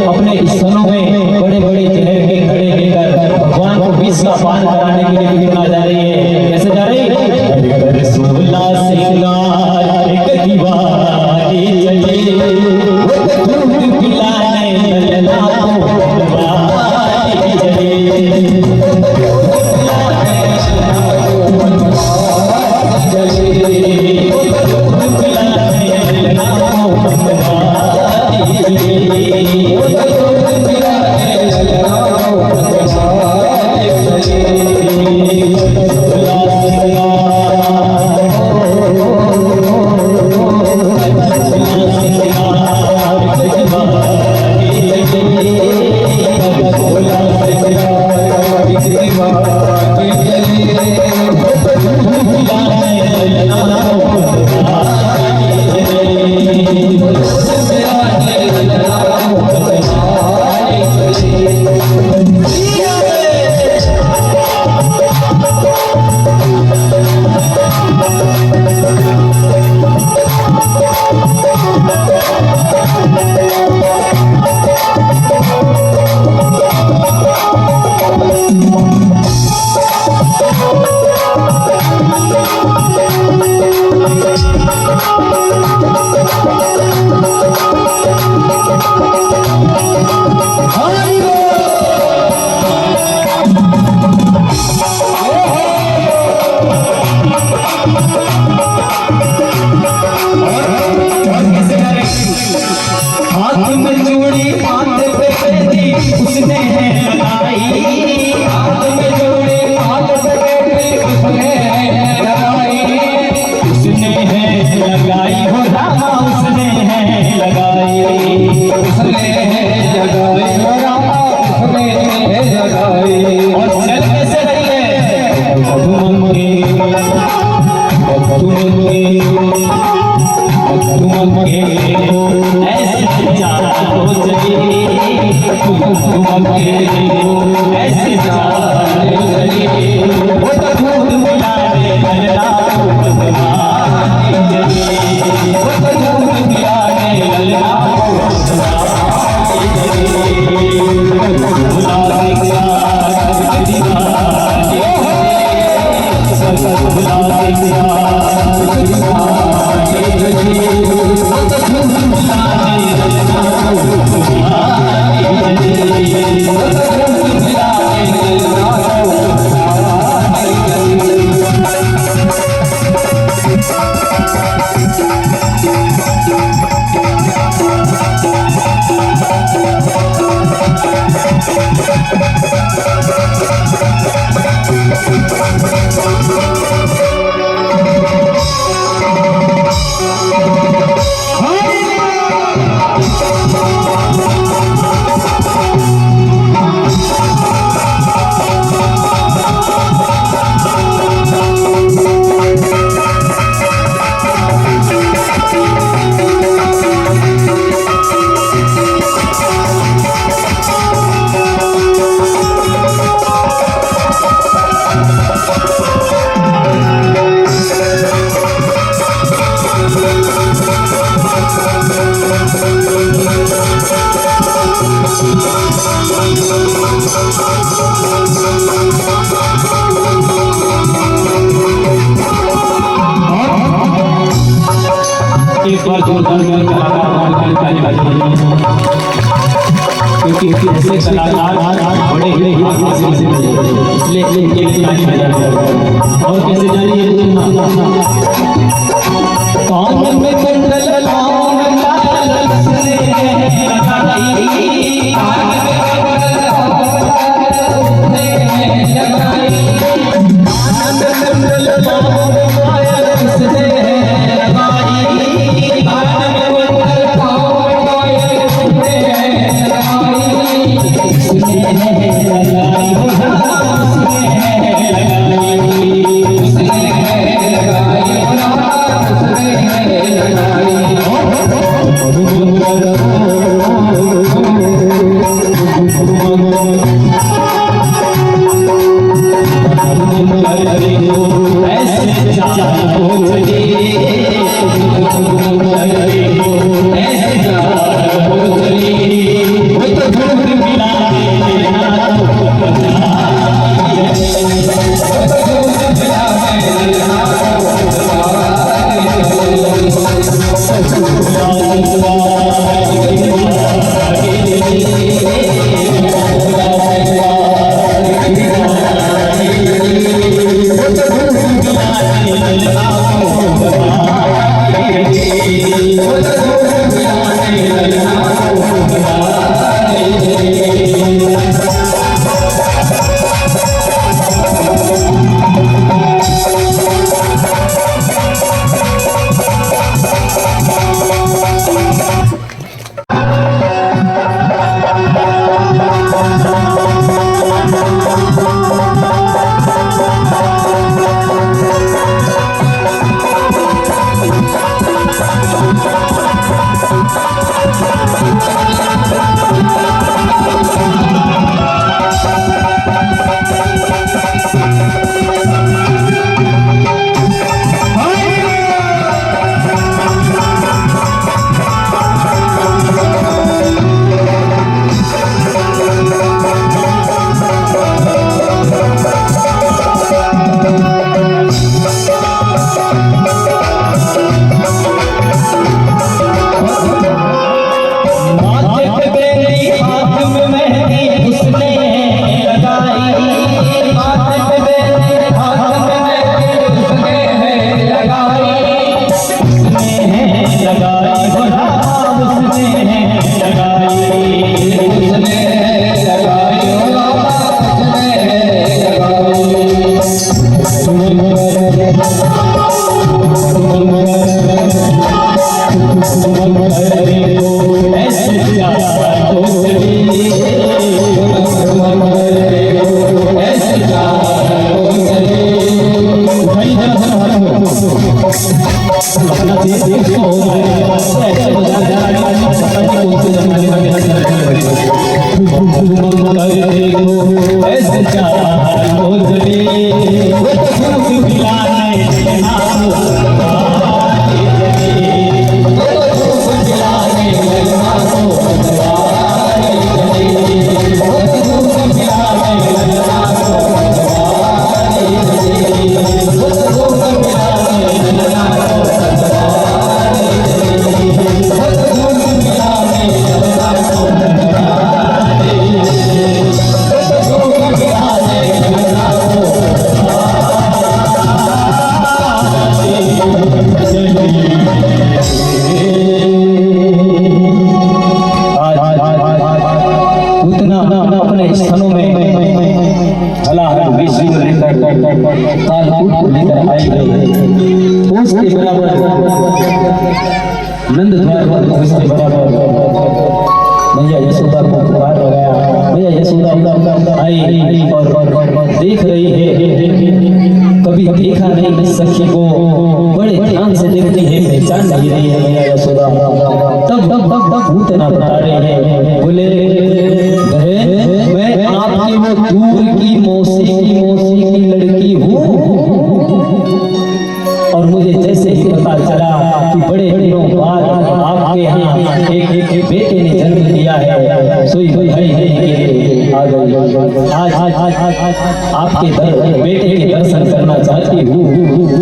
Speaker 1: अपने स्तनों में बड़े बड़े जहर के घड़े लेकर भगवान को विष का पान कराने के लिए पूतना जा रही है। कैसे जा रही है? अरे कर 16 श्रृंगार एक दीवानी चली, दूध पिलाने ललना को दीवानी चली। क्योंकि ऐसे कलाकार बड़े ही और कैसे जानिए कौन में कुंडल नंद द्वार पर पहुंचने बराबर मैया यशोदा को पुकार लगाया। मैया यशोदा आई और देख रही है, कभी देखा नहीं सखी को, बड़े ध्यान से देखती है, पहचान नहीं रही है मैया यशोदा। तब भूतना बता रहे हैं, बोले मैं आपकी वो दूर की मौसी की लड़की हूँ, और मुझे जैसे ही पता चला कि बड़े दिनों बाद आपके यहाँ एक बेटे ने जन्म लिया है, सोई बधाई देने के लिए आ गई। आज आपके बेटे के दर्शन करना चाहती हूँ।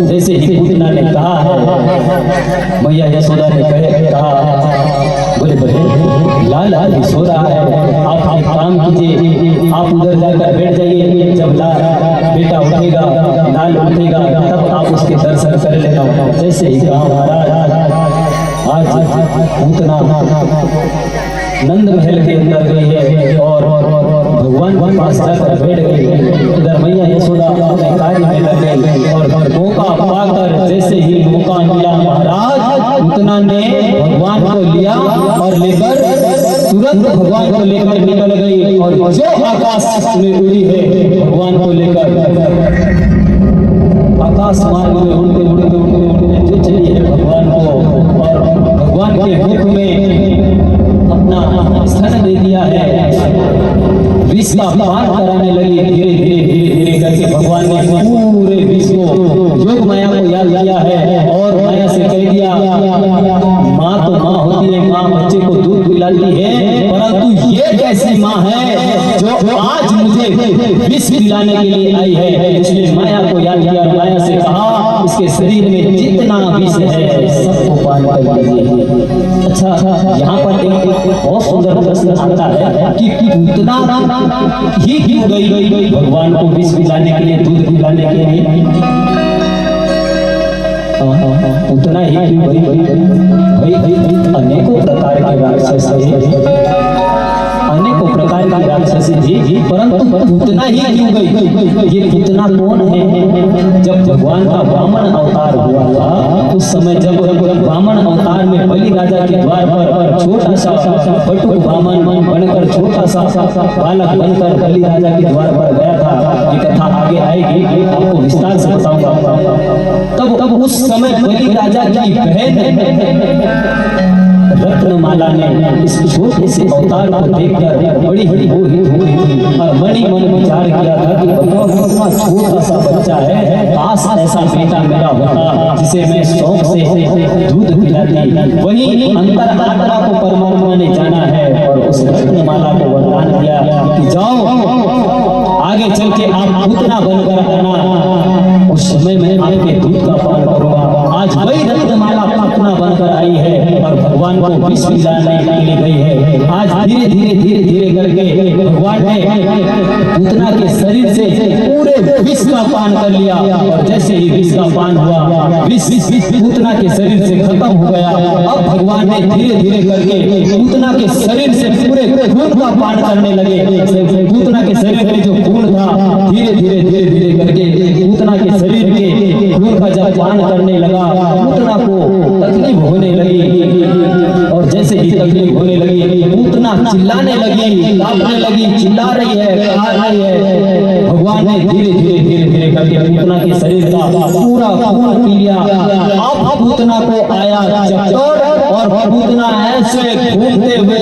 Speaker 1: जैसे ही पूतना ने कहा है, मैया यशोदा ने कहा, बोले बोले लाल सो रहा है, आप काम कीजिए, आप उधर जाकर बैठ जाइए, जब बेटा उठेगा, लाल उठेगा, तब आप उसके दर्शन कर लेना। जैसे ही कहा महाराज, आज पूतना नंद महल के अंदर गई है और भगवान के पास जाकर बैठ गई। इधर मैया यशोदा अपने कार्य में लग गई और मौका पाकर जैसे ही मौका मिला महाराज, पूतना ने भगवान को लिया और लेकर तुरंत भगवान को लेकर निकल गई और जो आकाश में उड़ी है भगवान को लेकर आकाश मार्ग में उड़ते उड़ते जो चली है भगवान को, और भगवान के मुख में अपना स्तन दे दिया है, विष का पान कराने लगी। धीरे धीरे करके भगवान ने पूरे विष को योग माया को याद किया है और माया से कह दिया, माँ तो माँ होती है, माँ बच्चे को दूध पिलाती है, परंतु ये कैसी माँ है जो आज मुझे विष पिलाने के लिए आई है। इसलिए माया को याद किया, माया से कहा इसके शरीर में जितना विष है सबको पान कर दीजिए। अच्छा, यहाँ पर एक बहुत सुंदर प्रश्न आता है कि पूतना ही क्यों गई भगवान को विष पिलाने के लिए, दूध पिलाने के लिए? पूतना ही क्यों गई? अनेकों प्रकार के राक्षस हैं, अनेकों प्रकार की राक्षसी थी, परंतु पूतना ही क्यों गई? ये पूतना कौन है? जब भगवान का वामन अवतार हुआ था, उस समय जब वामन अवतार में बलि राजा के द्वार पर छोटा सा बटुक वामन बनकर, छोटा सा बालक बनकर बलि राजा के द्वार पर गया था। ये कथा आगे आएगी, आपको विस्तार से बताऊंगा। तब उस समय बलि राजा की बहन रत्नमाला ने इस छोटे से अवतार को देखकर बड़ी मोहित हुई थी और मन विचार किया था कि बताओ कितना छोटा सा बच्चा है, काश ऐसा बेटा मेरा होता जिसे मैं शौक से दूध पिलाती। वही अंतर आत्मा को परमात्मा ने जाना है और उस रत्नमाला को वरदान दिया कि जाओ आगे चल के आप पूतना बनकर आना, उस समय में आपके दूध का पान करूंगा। आज वही रत्नमाला पूतना बनकर आई है और भगवान को विष पिलाने के लिए गई है। आज धीरे धीरे करके भगवान ने पूतना के शरीर से पूरे विष का पान कर लिया और जैसे ही विष का पान हुआ, विष पूतना के शरीर से खत्म हो गया। अब भगवान ने धीरे करके पूतना के शरीर से पूरे खून का पान करने लगे। पूतना के शरीर में जो खून था धीरे धीरे करके पूतना के शरीर के का जब पान करने लगा पूतना को तकलीफ होने लगी, और जैसे ही तकलीफ होने लगी पूतना चिल्लाने लगी, कांपने लगी, चिल्ला रही है, कहा रही है। भगवान ने धीरे धीरे करके पूतना के शरीर का पूरा खून पी लिया। अब पूतना को आया चक्कर, और पूतना ऐसे घूमते हुए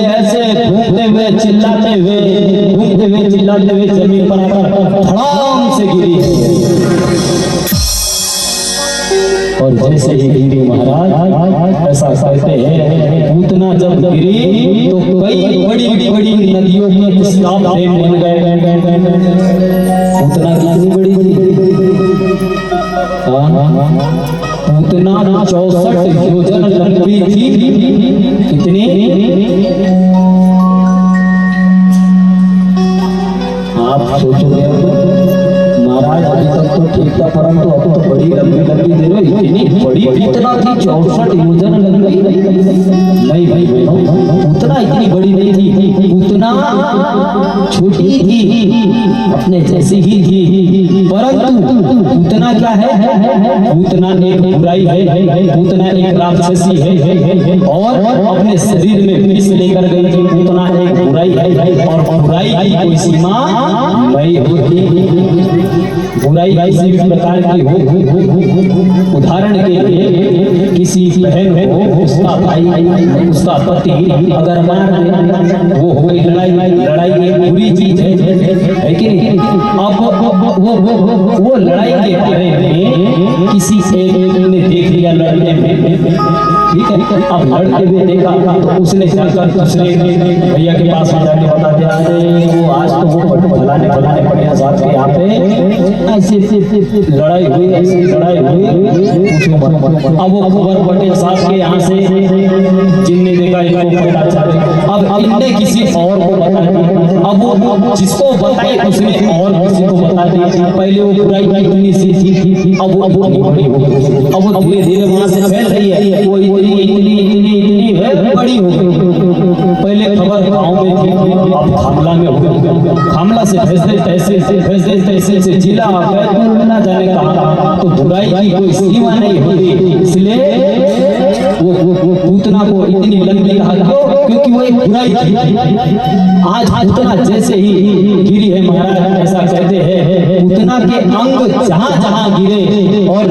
Speaker 1: चिल्लाते हुए जमीन पर आकर धड़ाम से गिरी। और जैसे ही गिरी महाराज, ऐसा कहते हैं पूतना जब गिरी तो कई बड़ी बड़ी नदियों के स्टाफ बन गए। पूतना कितनी बड़ी थी? पूतना 64 योजन लंबी थी। कितनी? आप सोचोगे महाराज अभी तक तो ठीक था, परंतु अब तो बड़ी लंबी दे रहे हो। इतनी बड़ी पूतना थी 64 योजन लंबी? नहीं भाई पूतना इतनी बड़ी नहीं थी, पूतना छोटी थी, अपने जैसी ही थी। परंतु पूतना क्या है? पूतना एक बुराई है, पूतना एक राक्षसी है, और अपने शरीर में विष लेकर गई थी। पूतना एक बुराई है, और बुराई की कोई सीमा नहीं होती। बुराई किसी भी प्रकार की हो, उदाहरण के लिए किसी बहन हो, उसका भाई, उसका पति अगर मार दे, वो हो गई लड़ाई एक बुरी चीज है कि नहीं? अब वो लड़ाई के बारे में किसी से ने देख लिया लड़ने में, ठीक है, अब लड़ते हुए देखा तो उसने जाकर दूसरे भैया के पास में जाके बता दिया, अरे वो आज तो वो फलाने पड़े साथ के यहाँ पे ऐसी लड़ाई हुई, ऐसी लड़ाई हुई, अब वो खबर बटे साथ के यहाँ से, जिनने देखा इनको पता चला। अब इनने किसी और को बता दी, अब वो जिसको बताए उसने और किसी को बता दी। पहले वो बुराई इतनी सी थी, अब वो बड़ी हो गई, अब वो धीरे धीरे वहां से फैल रही है, वो इतनी बड़ी हो गई। पहले खबर गाँव में थी, अब खामला में हो गई, खामला से तहसील से जिला ना जाने कहा। तो बुराई की कोई सीमा नहीं होती, इसलिए वो पूतना को इतनी लंबी कहा, क्योंकि वो एक बुराई थी। आज पूतना जैसे ही गिरी है महाराज, ऐसा कहते हैं पूतना के अंग जहां गिरे और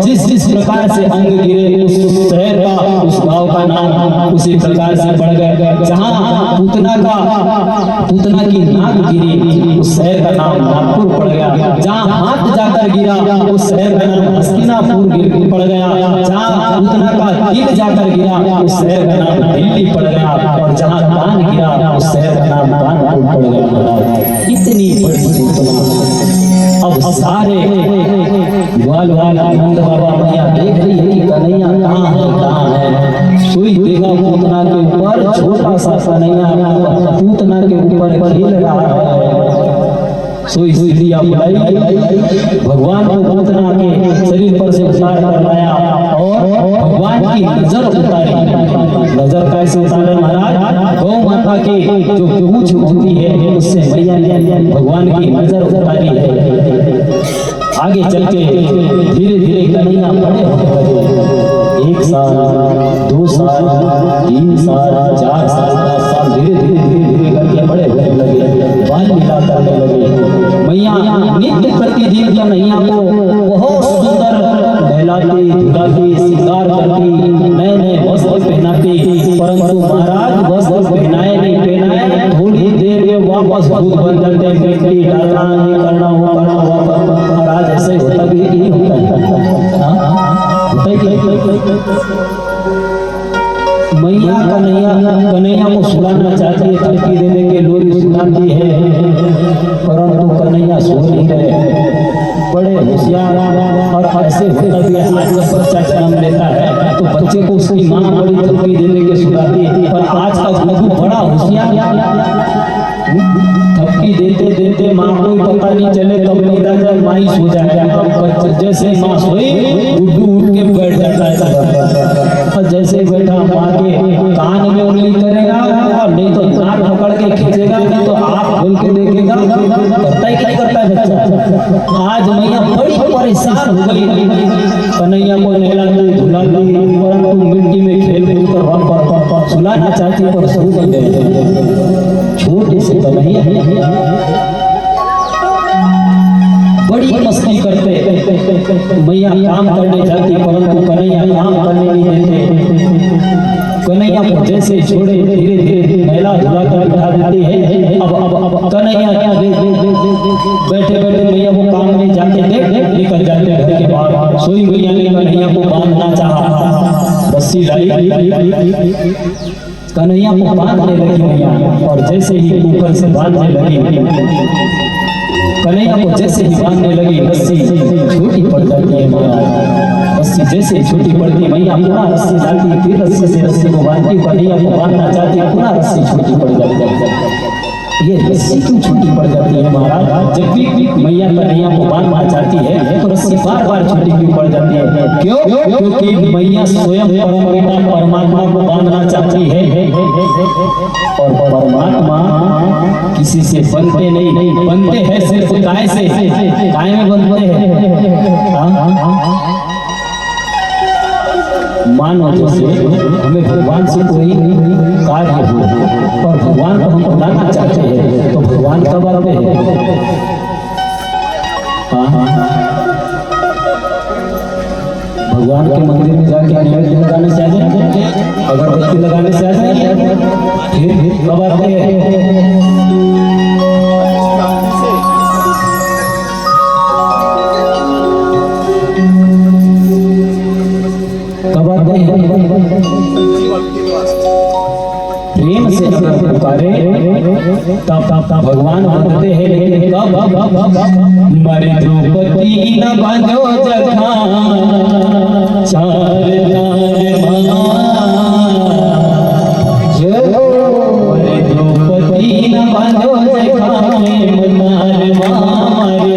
Speaker 1: जिस प्रकार से अंग गिरे, उस शहर का, उस गांव का नाम उसी प्रकार से पड़ गए। जहां पूतना की नाक गिरी, उस शहर का नाम नागपुर पड़ गया। जहां हाथ जाकर गिरा, उस शहर का नाम हस्तिनापुर पड़ गया। जहां पूतना का दिल जाकर गिरा, उस शहर का नाम दिल्ली पड़ गया। और जहां कान गिरा, उस शहर का नाम कानपुर पड़ गया। इतनी बड़ी पूतना। अब सारे ग्वाल आनंद बाबा मैया देख रही है कि कन्हैया कहाँ है। कोई देखा पूतना के ऊपर छोटा सा कन्हैया पूतना के ऊपर खेल रहा है। सोई दिया बुलाई, भगवान को पूतना के शरीर पर से उतार कर लाया और भगवान की नजर उतारी। नजर कैसे उतारे महाराज? गौ माता की जो पूंछ होती है, उससे मैया ने भगवान की नजर उतारी है। आगे चल के धीरे धीरे कन्हैया बड़े होने लगे। 1 साल, 2 साल, 3 साल, 4 साल, 5 साल, धीरे करके बड़े होने लगे, बाल लीला करने लगे। मैया नित्य प्रतिदिन कन्हैया को बहुत सुंदर नहलाती, धुलाती, श्रृंगार करती, नए वस्त्र पहनाती। परंतु महाराज वस्त्र पहनाए नहीं पहनाए, थोड़ी देर में वापस भूत बन जाते, मिट्टी डालना, ये करना, वो करना, वापस। महाराज ऐसे होता भी नहीं होता है, मैया कन्हैया को सुलाना चाहती है, थपकी दे दे के लोरी सुनाती है, परंतु कन्हैया सो नहीं रहे। बड़े होशियार और ऐसे होता भी है। आज जब बच्चा जन्म लेता है तो बच्चे को उसकी माँ बड़ी थपकी दे दे के सुलाती है, पर आज का गुरु बड़ा होशियार, थपकी देते देते माँ को पता नहीं चले, तब नींद आ जाए, माँ ही सो जाएगा। जैसे माँ सोई, गुड्डू उठ के बैठ जाता है, और जैसे बैठा माँ के कान में उंगली करेगा, नहीं तो नाक पकड़ के खींचेगा, नहीं तो आँख खोल के देखेगा, करता ही क्या करता है बच्चा। आज मैया बड़ी परेशान हो गई कन्हैया को नहलाती धुलाती, परंतु मिट्टी में खेल कूद कर वापस सुलाना चाहती पर सो नहीं रहे। छोटे से कन्हैया बड़ी मस्ती करते, मैया काम करने जाती परंतु कन्हैया काम करने नहीं देते। कन्हैया को जैसे छोड़े धीरे धीरे नहला धुला कर बिठा देती है। अब कन्हैया बैठे बैठे मैया को काम में जाके देख निकल जाते घर के बाहर। सोई मैया ने कन्हैया को बांधना चाहा, रस्सी लाई कन्हैया को बांधने लगी मैया, और जैसे ही ऊपर से बांधने लगी कन्हैया को जैसे ही बांधने लगी रस्सी छोटी पड़ जाती है मैया। रस्सी जैसे छोटी पड़ती मैया पुनः रस्सी डालती, फिर रस्सी से रस्सी को बांधती, कन्हैया को बांधना चाहती पुनः रस्सी छोटी पड़ जाती है। ये रस्सी क्यों छोटी पड़ जाती है महाराज? जब भी मैया कन्हैया को बांधना चाहती है तो रस्सी बार बार छोटी क्यों पड़ जाती है? क्यों? क्योंकि मैया स्वयं परमपिता परमात्मा को बांधना चाहती है, और परमात्मा किसी से बनते नहीं, बनते हैं सिर्फ काय से। काय में बनते हैं? मानो जैसे हमें भगवान से कोई कार्य हो और भगवान को हम बताना चाहते हैं तो भगवान कब आते हैं? भगवान के मंदिर में जाके नैवेद्य लगाने से आ जाए, अगरबत्ती लगाने से आ जाए, फिर कब आते हैं? प्रेम से अगर पुकारे तब भगवान बनते हैं। लेकिन कब? मरे द्रौपदी न बांधो जखा चार मरे द्रौपदी न बांधो जखा मनार मारे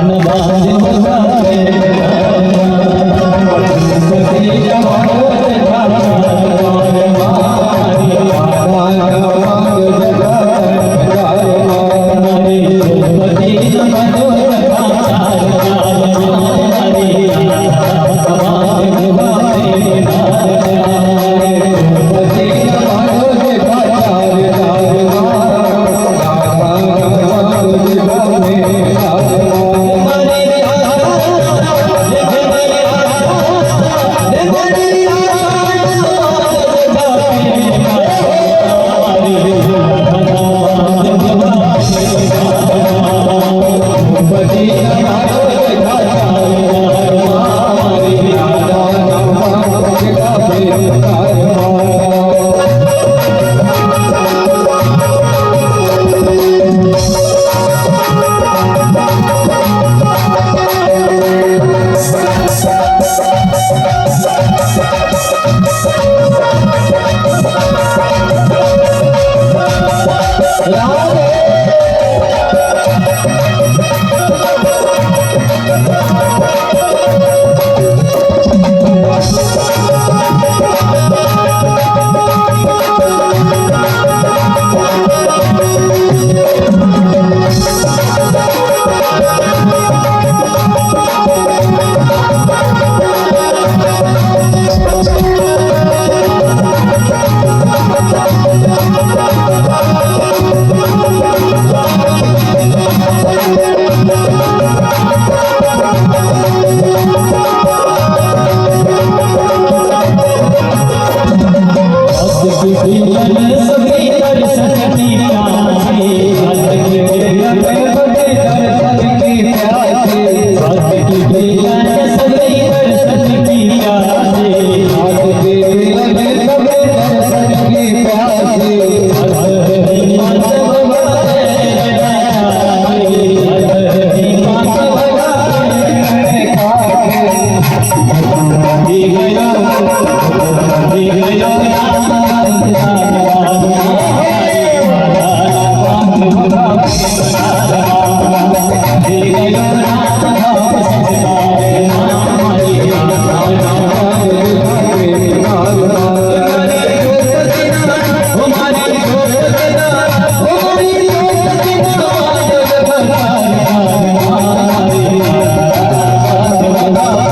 Speaker 1: न बांधो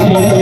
Speaker 2: Hare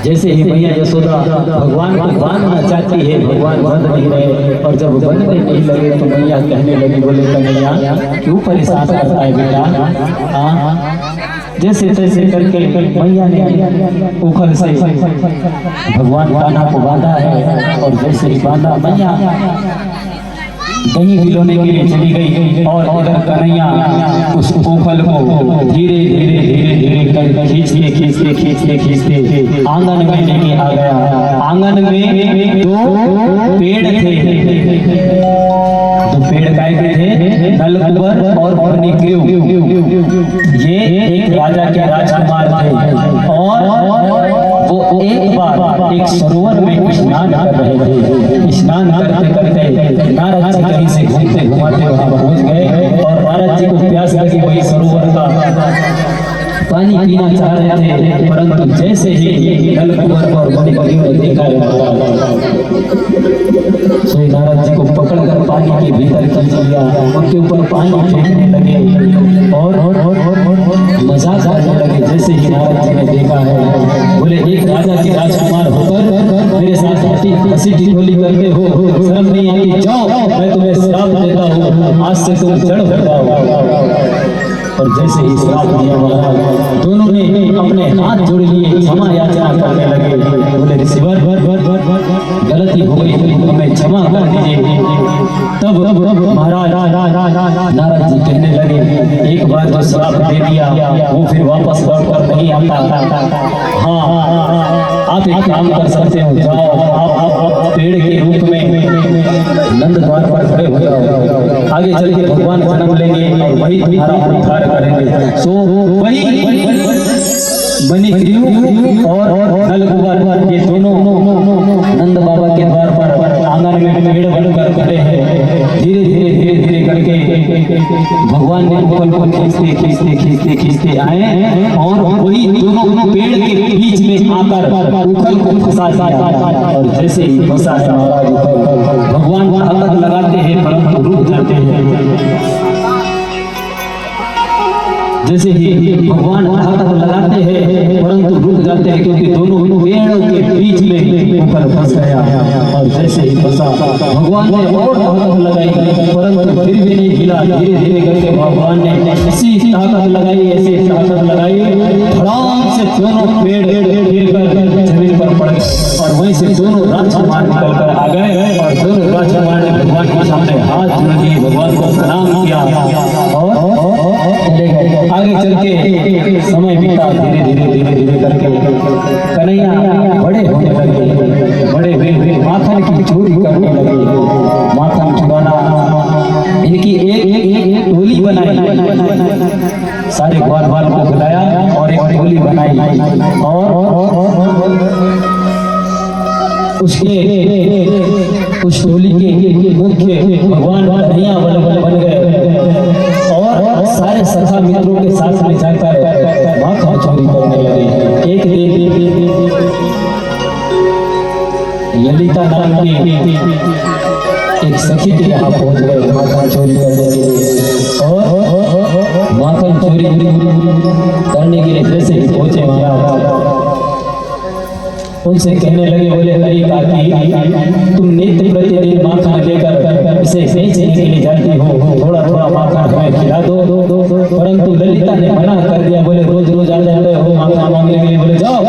Speaker 1: जैसे ही मैया यशोदा भगवान को बांधना चाहती है, भगवान बांध नहीं रहे, और जब बंधने नहीं लगे तो मैया कहने लगी, बोले कन्हैया क्यों परेशान करता है बेटा। हाँ, जैसे तैसे करके मैया ने उखल से भगवान कान्हा को बांधा है, और जैसे ही बांधा मैया दही खिलौने के लिए चली गई, और उधर कन्हैया उस उखल को धीरे धीरे धीरे धीरे कर खींचते आंगन में लेके आ गया। आंगन में दो पेड़ थे, दो पेड़ काय के थे, नलकुबर और फनिग्रीव। ये एक राजा के राजकुमार थे, और वो एक बार एक सरोवर में स्नान कर रहे थे। स्नान करते करते नारद जी कहीं से घूमते घुमाते वहां पहुंच गए, और नारद जी को प्यास लगी, वही सरोवर का पानी पीना चाह रहे थे, परंतु जैसे ही नलकुबर और फनिग्रीव ने देखा श्री नारद जी को पकड़कर पानी के भीतर खींच लिया, उनके ऊपर पानी फेंकने लगे और मजाक करने लगे। जैसे ही नारद जी ने देखा है, बोले एक राजा के राजकुमार होकर मेरे साथ हंसी ठिठोली करते हो, शर्म नहीं आती? जाओ, मैं तुम्हें श्राप देता हूँ, आज से तुम जड़ हो जाओ। और जैसे ही श्राप दिया, दोनों ने अपने हाथ जोड़ लिए, क्षमा याचना करने लगे। बोले ऋषिवर गलती हो गई, हमें क्षमा कर दीजिए। तब महाराज नारद जी कहने लगे, एक बार जो श्राप दे दिया वो फिर वापस लौट कर नहीं आता। हाँ, आप एक काम कर सकते हो, जाओ आप पेड़ के रूप में नंद द्वार पर खड़े हो जाओ, आगे चल के भगवान जन्म लेंगे और वही तुम्हारा उद्धार करेंगे। सो वही फनिग्रीव और नलकुबर, ये दोनों नंद बाबा के द्वार पर आंगन में पेड़ बनकर खड़े हैं। धीरे भगवान ने उपल को खींचते खींचते खींचते खींचते आए और वही दोनों पेड़ के बीच में आकर उखल को फंसा दिया। और जैसे ही फंसा है महाराज भगवान ताकत लगाते हैं परंतु रुक जाते हैं। जैसे ही भगवान ताकत लगाते हैं परंतु रुक जाते हैं क्योंकि दोनों पेड़ों के बीच में ऊपर फंस गया। और जैसे ही फंसा भगवान ने और ताकत लगाई परंतु फिर भी नहीं हिला। धीरे धीरे करके भगवान ने ऐसी ताकत लगाई ऐसी ताकत लगाई धड़ाम से दोनों पेड़ गिरकर जमीन पर पड़ गए। और वहीं से दोनों राजकुमार निकल कर आ गए और दोनों राजकुमार ने भगवान के सामने हाथ जोड़ दिए, भगवान को प्रणाम किया और चले गए। आगे चल के समय बीता धीरे धीरे धीरे धीरे करके कन्हैया बड़े होने लगे, बड़े हुए माखन की चोरी करने लगे। माखन चुराना इनकी एक टोली बनाई, सारे ग्वाल को बुलाया और एक टोली बनाई और उस टोली के मुख्य भगवान कन्हैया बन गए और सारे सखा मित्रों के साथ में जाकर माखन चोरी करने लगे। एक दिन ललिता नाम की एक सखी के यहाँ पहुंच गए माखन चोरी करने के लिए। और माखन चोरी करने के लिए जैसे ही पहुंचे महाराज उनसे कहने लगे, बोले हरी काकी तुम नित्य प्रतिदिन माखन लेकर इसे बेचने के लिए जाती हो, थोड़ा थोड़ा माखन हमें खिला दो। परंतु ललिता ने मना कर दिया, बोले रोज रोज आ जाते हो माखन मांगने के लिए, बोले जाओ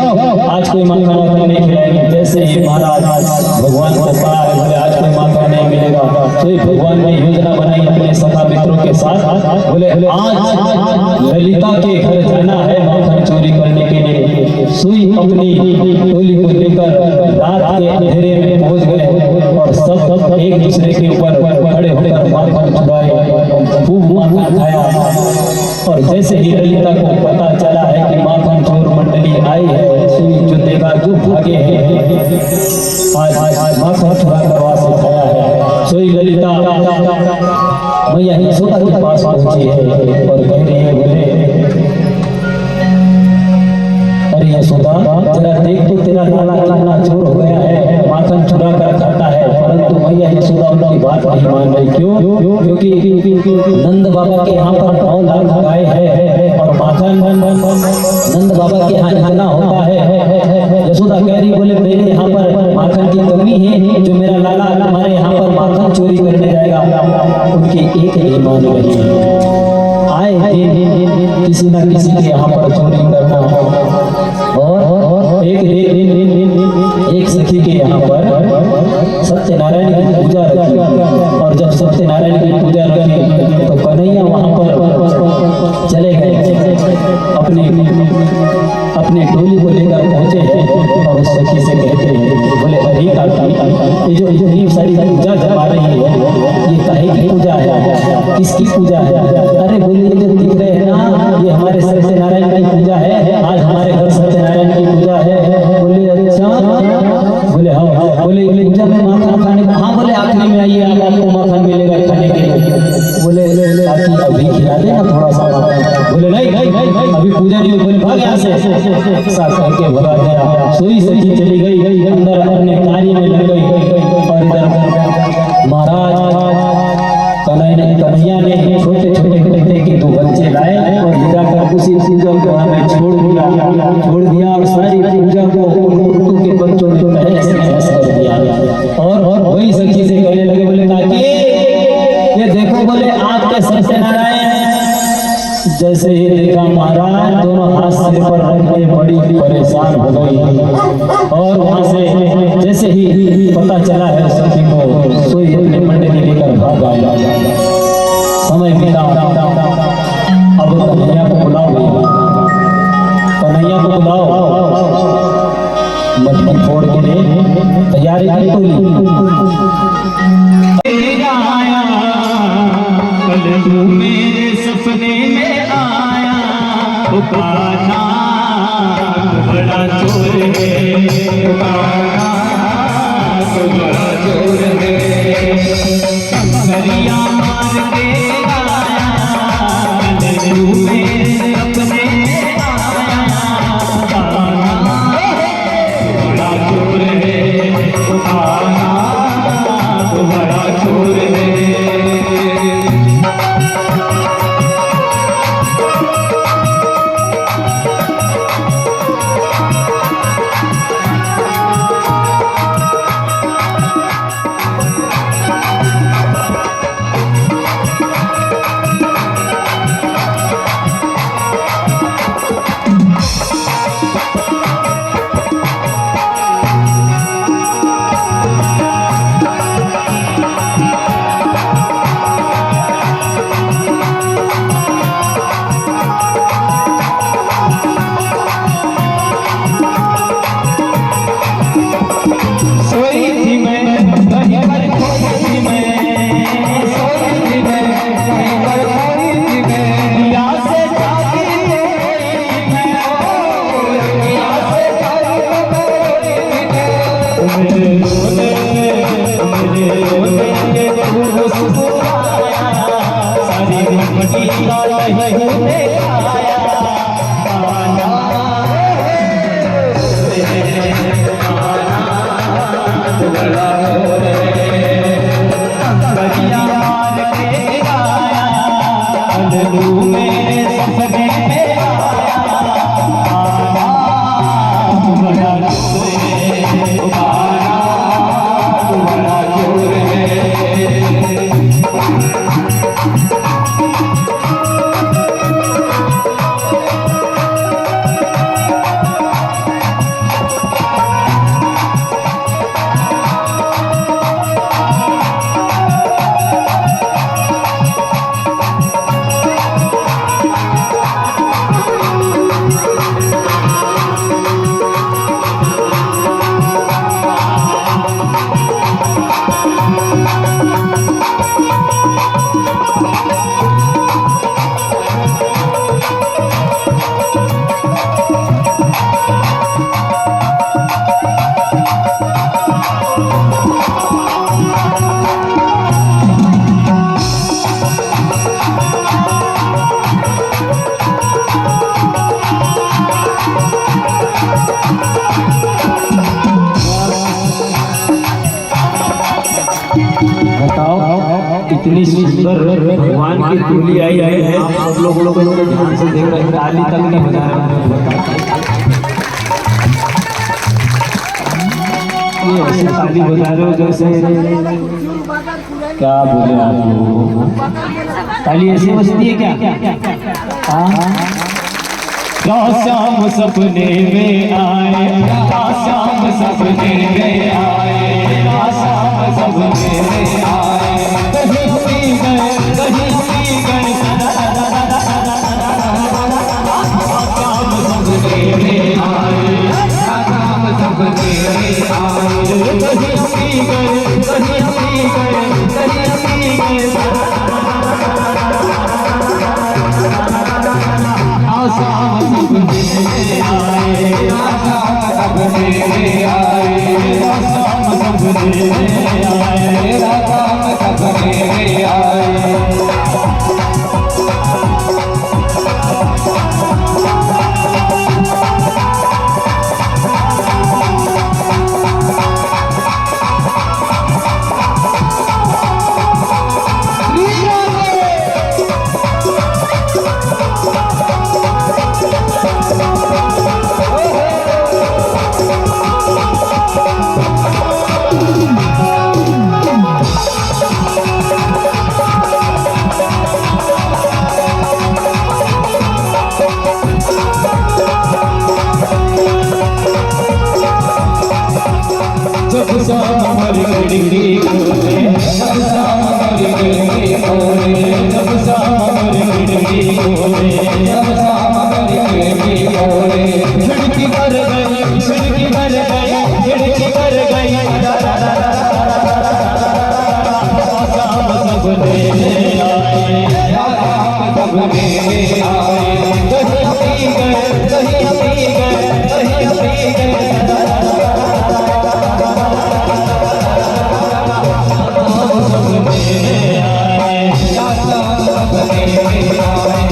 Speaker 1: आज कोई माखन नहीं खिलाएगी। जैसे ही महाराज भगवान को कहा है बोले आज कोई माखन नहीं मिलेगा, तो भगवान ने योजना बनाई अपने सखा मित्रों के साथ, बोले आज ललिता के घर जाना है माखन चोरी करने के लिए। सुई अपनी टोली को लेकर रात के अंधेरे में पहुंच गए और सब एक दूसरे के ऊपर खड़े होकर माखन चुराए, खूब माखन खाया। और जैसे ही ललिता को पता चला है कि माखन चोर मंडली आई है, सुई जो देखा जो भागे हैं, आज माखन चुरा कर वहां से खाया है। सोई ललिता मैया यशोदा के पास पहुंची है और कह रही है, बोले अरे यशोदा जरा देख तो तेरा लाला कितना चोर हो गया है, माखन चुरा कर खाता है। परंतु मैया यशोदा उनकी बात नहीं मान रही। क्यों? क्योंकि नंद बाबा के यहाँ पर 9 लाख गाय है और माखन नंद बाबा के यहाँ इतना होता है। यशोदा कह रही, बोले मेरे यहाँ पर माखन की कमी है, जो मेरा लाला हमारे यहाँ पर माखन चोरी करने जाएगा। उनकी एक नहीं मान रही। आए दिन किसी न किसी के यहाँ पर चोरी करना और एक सखी के यहाँ पर सत्यनारायण की पूजा रखी। और जब सत्यनारायण की पूजा रखी तो कन्हैया वहाँ पर चले गए, अपने टोली को लेकर पहुंचे हैं और उस सखी से कहते हैं, बोले अरे काकी ये जो इतनी सारी पूजा जमा रही है ये काहे की पूजा है, किसकी पूजा है? अरे बोले ये जो दिख रहे हैं ना ये हमारे सत्यनारायण की पूजा है, आज हमारे घर सत्यनारायण की पूजा है। बोले अच्छा, बोले हाँ। बोले पूजा में माखन खाने का? हाँ। बोले आखिरी में आइए आपको माखन मिलेगा खाने के लिए। बोले ताकि अभी खिला देना थोड़ा सा माखन। बोले नहीं अभी पूजा नहीं। बोले भाग यहाँ से, साथ करके भगा दिया। सोई सखी चली गई अंदर अपने कार्य में लग गई। और इधर महाराज कन्हैया ने छोटे छोटे बेटे के 2 बच्चे लाए और जाकर उसी पूजा को हमें छोड़ दिया और सारी पूजा को उर्दू के बच्चों ने तहस कर दिया। और वही सखी से कहने लगे, बोले काकी ये देखो, बोले आपके सत्यनारायण। जैसे ही देखा महाराज दोनों हाथ सिर पर रखने बड़ी परेशान हो गई। और वहां से जैसे ही पता चला है सखी को, सोई अपने मंडली लेकर भाग आया। समय बीता, अब कन्हैया को बुलाओ, कन्हैया को बुलाओ। मटकी फोड़ के लिए तैयारी की टोली। कल मेरे सपने में आया, पुकारा बड़ा चोर है, पुकारा बड़ा चोर है, सरिया मार के आया, इतनी सुंदर भगवान की टोली आई है। आप लोग ध्यान से देख रहे हैं, ताली तक नहीं बजा रहे हैं। ऐसे ताली बजा रहे हो जैसे क्या बोले आप लोग, ताली ऐसे बजती है क्या? शाम सपने में आए, शाम सपने में आए, शाम सपने में आए, कहीं सी गए, कहीं सी गए, शाम सपने में आए, शाम सपने में आए, कहीं सी गए, कहीं सी गए, कहीं सी गए, शाम सपने में आए, शाम सपने में आए, शाम सपने में आए, शाम सपने में आए। जब सामर गिरगी खोले, जब सामर गिरगी खोले, जब सामर गिरगी खोले, जब सामर गिरगी खोले, खिड़की कर गई, खिड़की कर गई, खिड़की कर गई, शाम सपने में आए, शाम सपने में आए, कहीं सी गए, कहीं सी गए, कहीं सी गए, सपने में आए, शाम सपने में आए,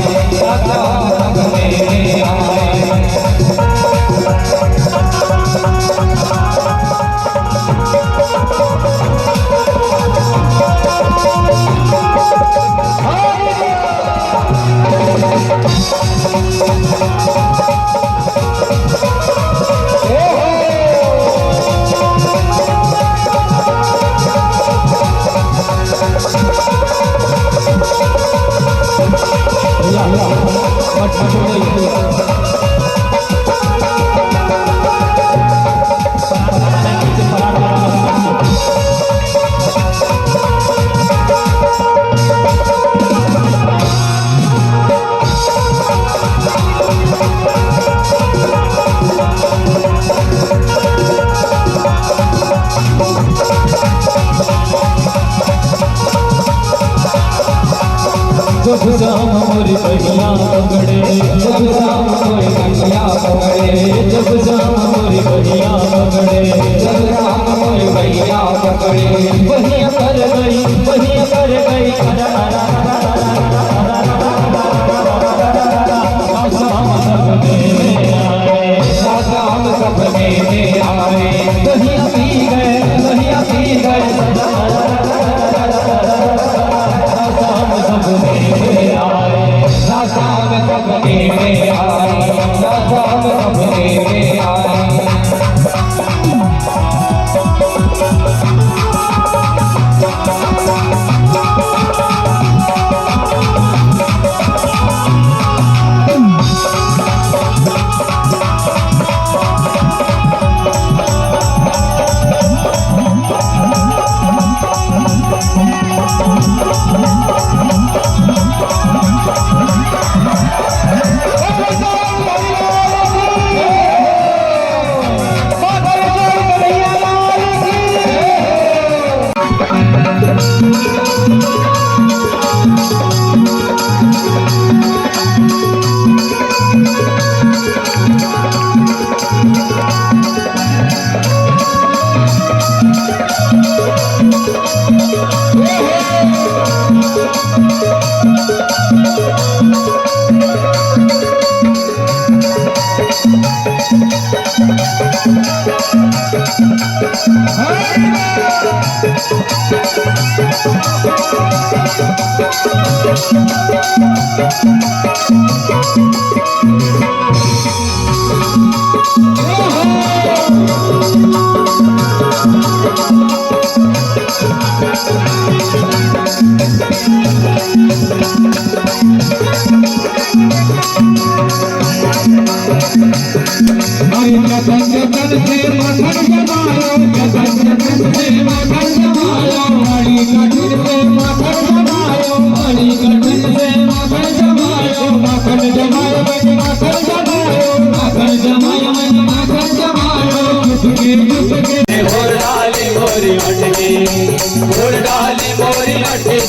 Speaker 1: जब राम मोरी बहिया पकड़े, जब राम मोरी बहिया पकड़े, जब राम मोरी बहिया पकड़े, जब राम मोरी बहिया पकड़े, बहिया कर गई, बहिया कर गई, राम सपने में आए, राम सपने में आए, बहिया पी गए, बहिया पी गए, सपने में आए, सपने में आए, सपने में आए।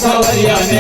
Speaker 2: सवरिया ने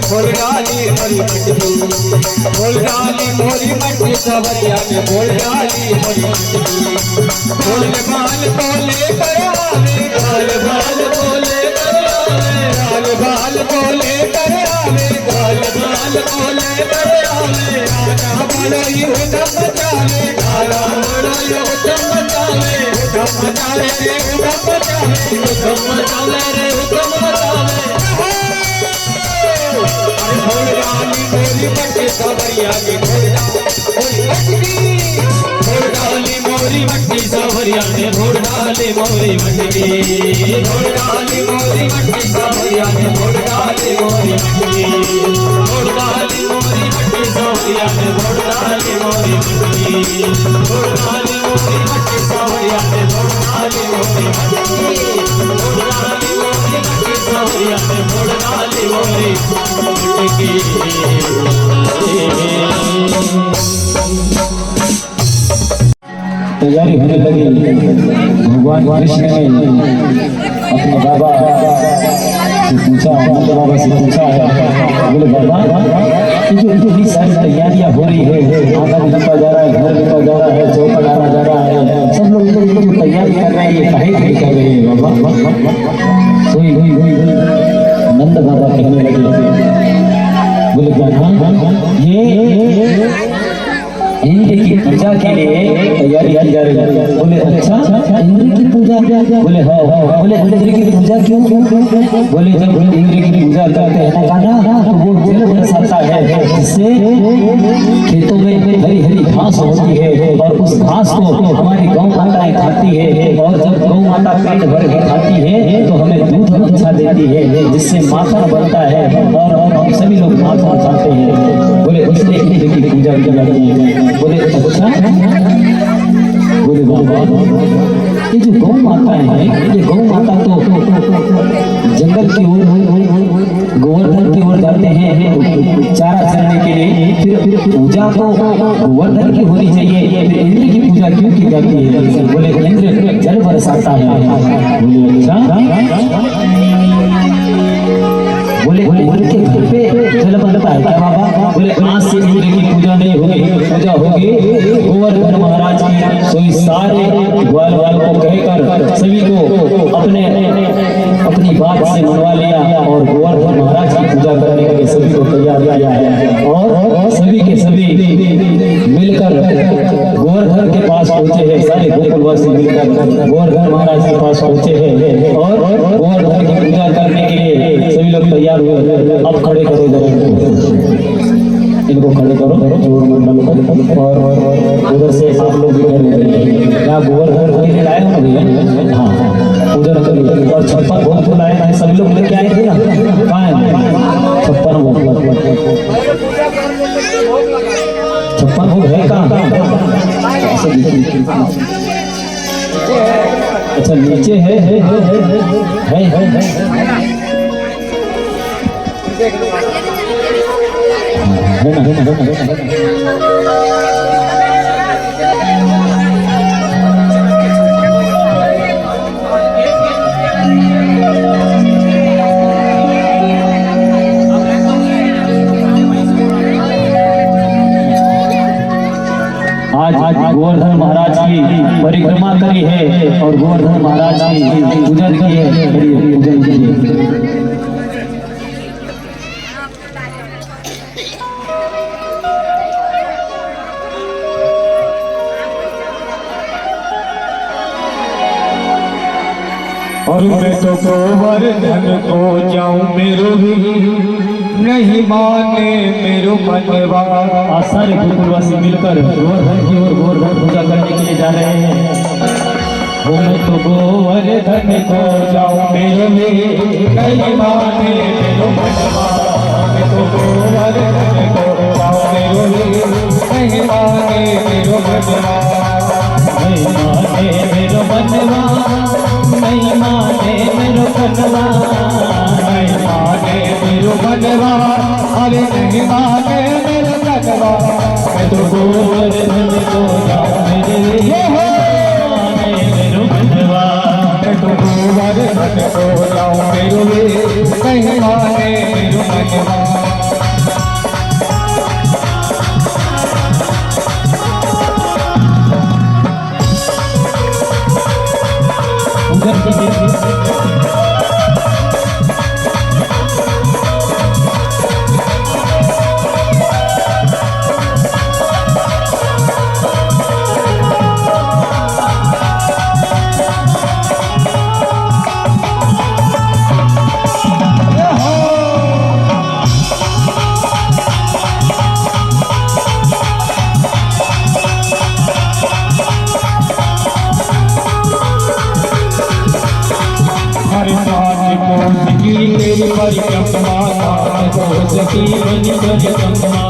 Speaker 2: भोर डाली मोरी मटकी बोल डाली मोरी मटकी बोल डाली मोरी मटकी सवरिया में बोल डाली मोरी मटकी बोल बाल बोले करावे गाल बाल बोले करावे गाल बाल बोले करावे गाल बाल बोले करावे राजा बड़ा युद्ध मचावे गाला बड़ा युद्ध मचावे युद्ध मचावे रे युद्ध मचावे युद्ध मचावे रे युद्ध मचावे भोल डाली मोरी मटकी सवरिया में भोल डाली मोरी मटकी सवरिया में भोल डाली मोरी मटकी भोल डाली मोरी मटकी सवरिया में भोल डाली मोरी मटकी भोल डाली मोरी मटकी
Speaker 1: मटकी सवरिया ने गोड़ डाली मोरी मटकी गोड़ डाली मोरी मटकी सवरिया ने गोड़ डाली मोरी मटकी गोड़ डाली मोरी मटकी सवरिया ने गोड़ डाली मोरी मटकी।
Speaker 3: तैयारी होने लगी। भगवान कृष्ण ने अपने बाबा से पूछा, बाबा से पूछा है, बोले बाबा ये जो इतनी सारी तैयारियां हो रही है, आंगन लिपा जा रहा है, घर लिपा जा रहा है, चौका डाला जा रहा है, सब लोग जो तैयारी कर रहे हैं ये काहे के लिए कर रहे हैं बाबा? सोई नंद बाबा कहने लगे, बोले बाबा ये इंद्र की पूजा के लिए तैयारी की जा रही है। बोले अच्छा इंद्र की पूजा? बोले हाँ। बोले इंद्र की पूजा क्यों? बोले जब इंद्र की पूजा करते हैं ना तो वो जल बरसाता है, जिससे खेतों में हरी हरी घास होती है और उस घास को हमारी गौ माताएं खाती है, और जब गौ माता पेट भर के खाती है तो हमें दूध अच्छा देती है, जिससे माखन बनता है और हम सभी लोग माखन खाते हैं। बोले उसने इंद्र की पूजा की जाती है। बोले अच्छा? बोले बाबा ये जो गौ माता है, ये गौ माता तो जंगल की ओर गोवर्धन की ओर जाते हैं चारा चरने के लिए, फिर पूजा तो गोवर्धन की होनी चाहिए, फिर इंद्र की पूजा क्यों की जाती है? बोले इंद्र जल बरसाता है। बोले अच्छा? बोले इंद्र के घर पे जल बनता है क्या बाबा? बोले आज से इंद्र की पूजा नहीं होगी, पूजा होगी गोवर्धन महाराज की। तो इस सारे ग्वाल वाल को कहकर सभी को अपनी बात से मनवा लिया और गोवर्धन महाराज की पूजा करने के लिए सभी को तैयार किया है, और सभी के सभी मिलकर गोवर्धन के पास पहुंचे हैं। सारे गोकुलवासी मिलकर गोवर्धन महाराज के पास पहुंचे हैं और गोवर्धन की पूजा करने के लिए सभी लोग तैयार हुए। अब खड़े करो इनको खड़े करो जोर मंडल को, और उधर से आप लोग इधर यहाँ गोवर्धन के लिए लाए हो ना भैया? हाँ उधर और 56 भोग लाए हैं, सभी लोग लेके आए थे ना? कहाँ है 56 भोग? 56 भोग है कहाँ? अच्छा नीचे है ना। आज गोवर्धन महाराज की परिक्रमा करी है और गोवर्धन महाराज की पूजन की है, पूजन की है।
Speaker 2: और मैं तो गोवर्धन को जाऊं मेरो भी नहीं माने मेरो मनवा।
Speaker 3: सारे गोकुलवासी मिलकर गोवर्धन की ओर गोवर्धन पूजा करने के लिए जा रहे हैं।
Speaker 2: मैं तो गोवर्धन को जाऊं मेरो भी नहीं माने मेरो मनवा। मैं तो गोवर्धन को जाऊं मेरो भी नहीं माने मेरो मनवा।
Speaker 3: नहीं माने मेरो मनवा, नहीं माने मेरो मनवा,
Speaker 2: नहीं माने मेरो मनवा, अरे नहीं माने मेरो मनवा। मैं तो
Speaker 3: गोवर्धन को जाऊं मेरे माने मेरो मनवा।
Speaker 2: मैं तो गोवर्धन को जाऊं मेरो नहीं माने मेरो मनवा। तेरी परिक्रमा सखी बनी परिक्रमा।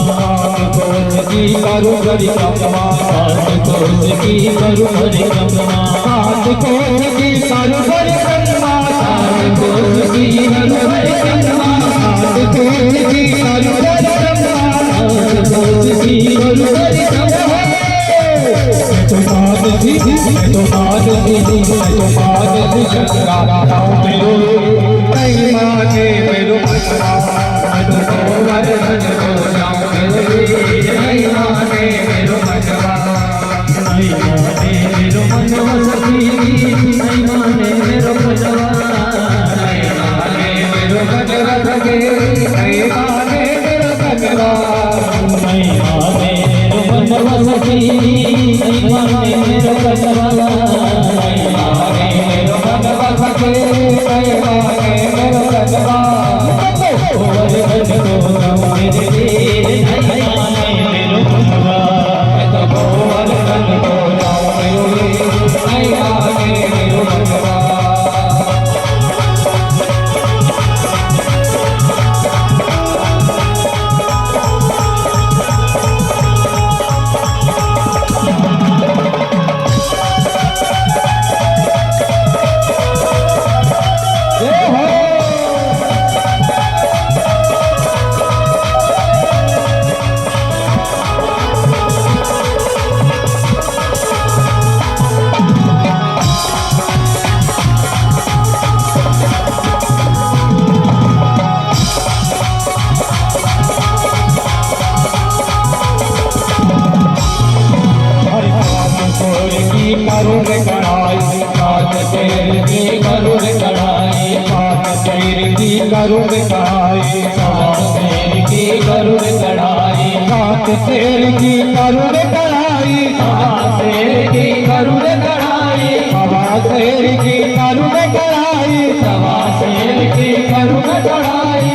Speaker 2: कोस की करूं परिक्रमा,
Speaker 3: 7 कोस की करूं परिक्रमा,
Speaker 2: 7 कोस की करूं परिक्रमा, 7 कोस की करूं परिक्रमा, 7 कोस की करूं परिक्रमा, 7 कोस की करूं परिक्रमा। मैं तो बात थी मैं तो बात थी चक्रा मेरो नहीं माने मेरो मचरा, मैं तो गोवर धन को जाऊं मेरो नहीं माने मेरो मचरा,
Speaker 3: नहीं माने मेरो मनवा सखी, नहीं माने मेरो भजवा,
Speaker 2: नहीं माने मेरो मचरा लगे, नहीं माने मेरो मचरा,
Speaker 3: नहीं माने मेरो मनवा सखी, नहीं माने मेरो भजवा,
Speaker 2: नहीं माने मेरो मचरा लगे, नहीं माने मेरो मचरा।
Speaker 3: गोवर धन को जाऊं मेरे वीर, नहीं माने मेरो भजवा,
Speaker 2: मैं तो गोवर धन को जाऊं मेरो वीर, नहीं माने मेरो मचरा। करुण कढ़ाई काट तेर की करुण कढ़ाई, काट तेर की करुण कढ़ाई, काट तेर की करुण कढ़ाई, काट तेर की करुण कढ़ाई, काट तेर की करुण कढ़ाई, हवा तेर की करुण कढ़ाई, हवा तेर की करुण कढ़ाई।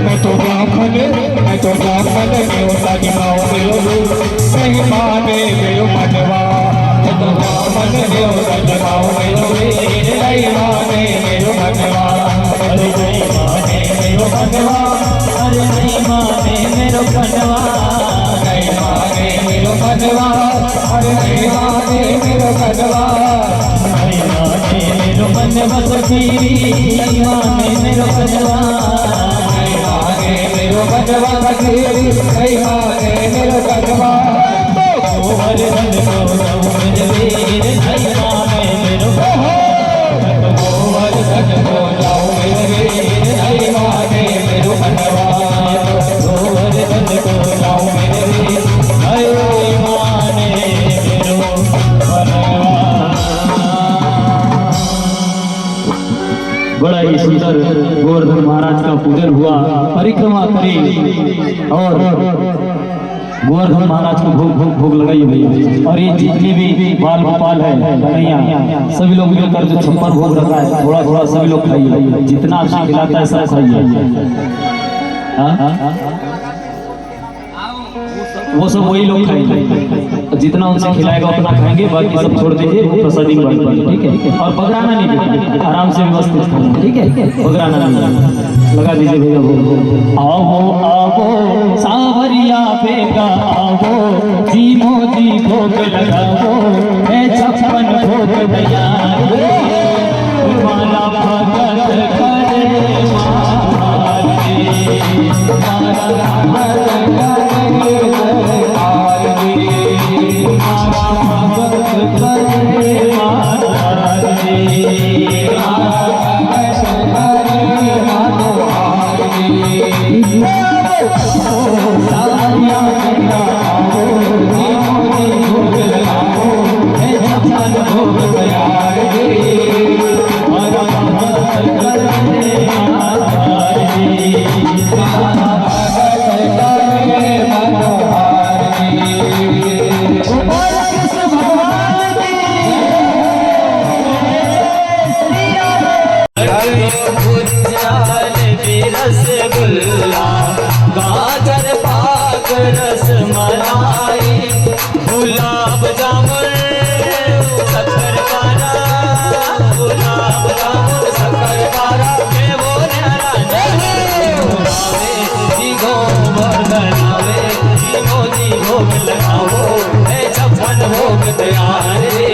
Speaker 2: मैं तो ब्राह्मण न्योता गिनाऊं मेरो नहीं माने मेरो मनवा, मैं तो ब्राह्मण न्योता गिनाऊं मेरो नहीं माने मेरो मनवा,
Speaker 3: अरे नहीं माने मेरो मनवा, अरे नहीं माने मेरो मनवा,
Speaker 2: नहीं माने मेरो मनवा, अरे नहीं माने मेरो मनवा,
Speaker 3: नहीं माने मेरो मनवा सखी, नहीं माने मेरो मनवा,
Speaker 2: नहीं माने मेरो मनवा सखी, नहीं माने मेरो मनवा।
Speaker 3: गोवर धन को जाऊं मेरे वीर, नहीं माने मेरो
Speaker 2: गोवर धन को जाऊं मेरे वीर, नहीं माने मेरो मनवा,
Speaker 3: गोवर धन को जाऊं मेरे वीर, नहीं माने मेरो मनवा। बड़ा ही सुंदर गोवर्धन महाराज का पूजन हुआ, परिक्रमा करी और गोवर्धन महाराज को भोग भोग भोग लगाई हुई। और ये जितने भी बाल गोपाल है कन्हैया, सभी लोग मिलकर जो 56 भोग रखा है, थोड़ा थोड़ा सभी लोग खाइए, जितना आपसे खिलाता है सब खाइए। वो सब वही लोग खाएंगे, जितना उनसे खिलाएगा उतना खाएंगे, बाकी सब छोड़ दीजिए, वो प्रसादी में बांटिए, ठीक है। और पकड़ाना नहीं, आराम से व्यवस्थित खाना, ठीक है, पकड़ाना नहीं। लगा दीजिए भैया भोग। आओ आओ सावरिया बेगा आओ, जीनो जी भोग लगाओ, मैं 56 भोग तैयार, माला भगत करे रसगुल्ला गाजर पाक रस मलाई गुलाब जामुन शक्कर पारा गुलाब जामुन शक्कर पारा मैं बोले जी गो
Speaker 1: भोग लगाओ है छप्पन भोग तैयार रे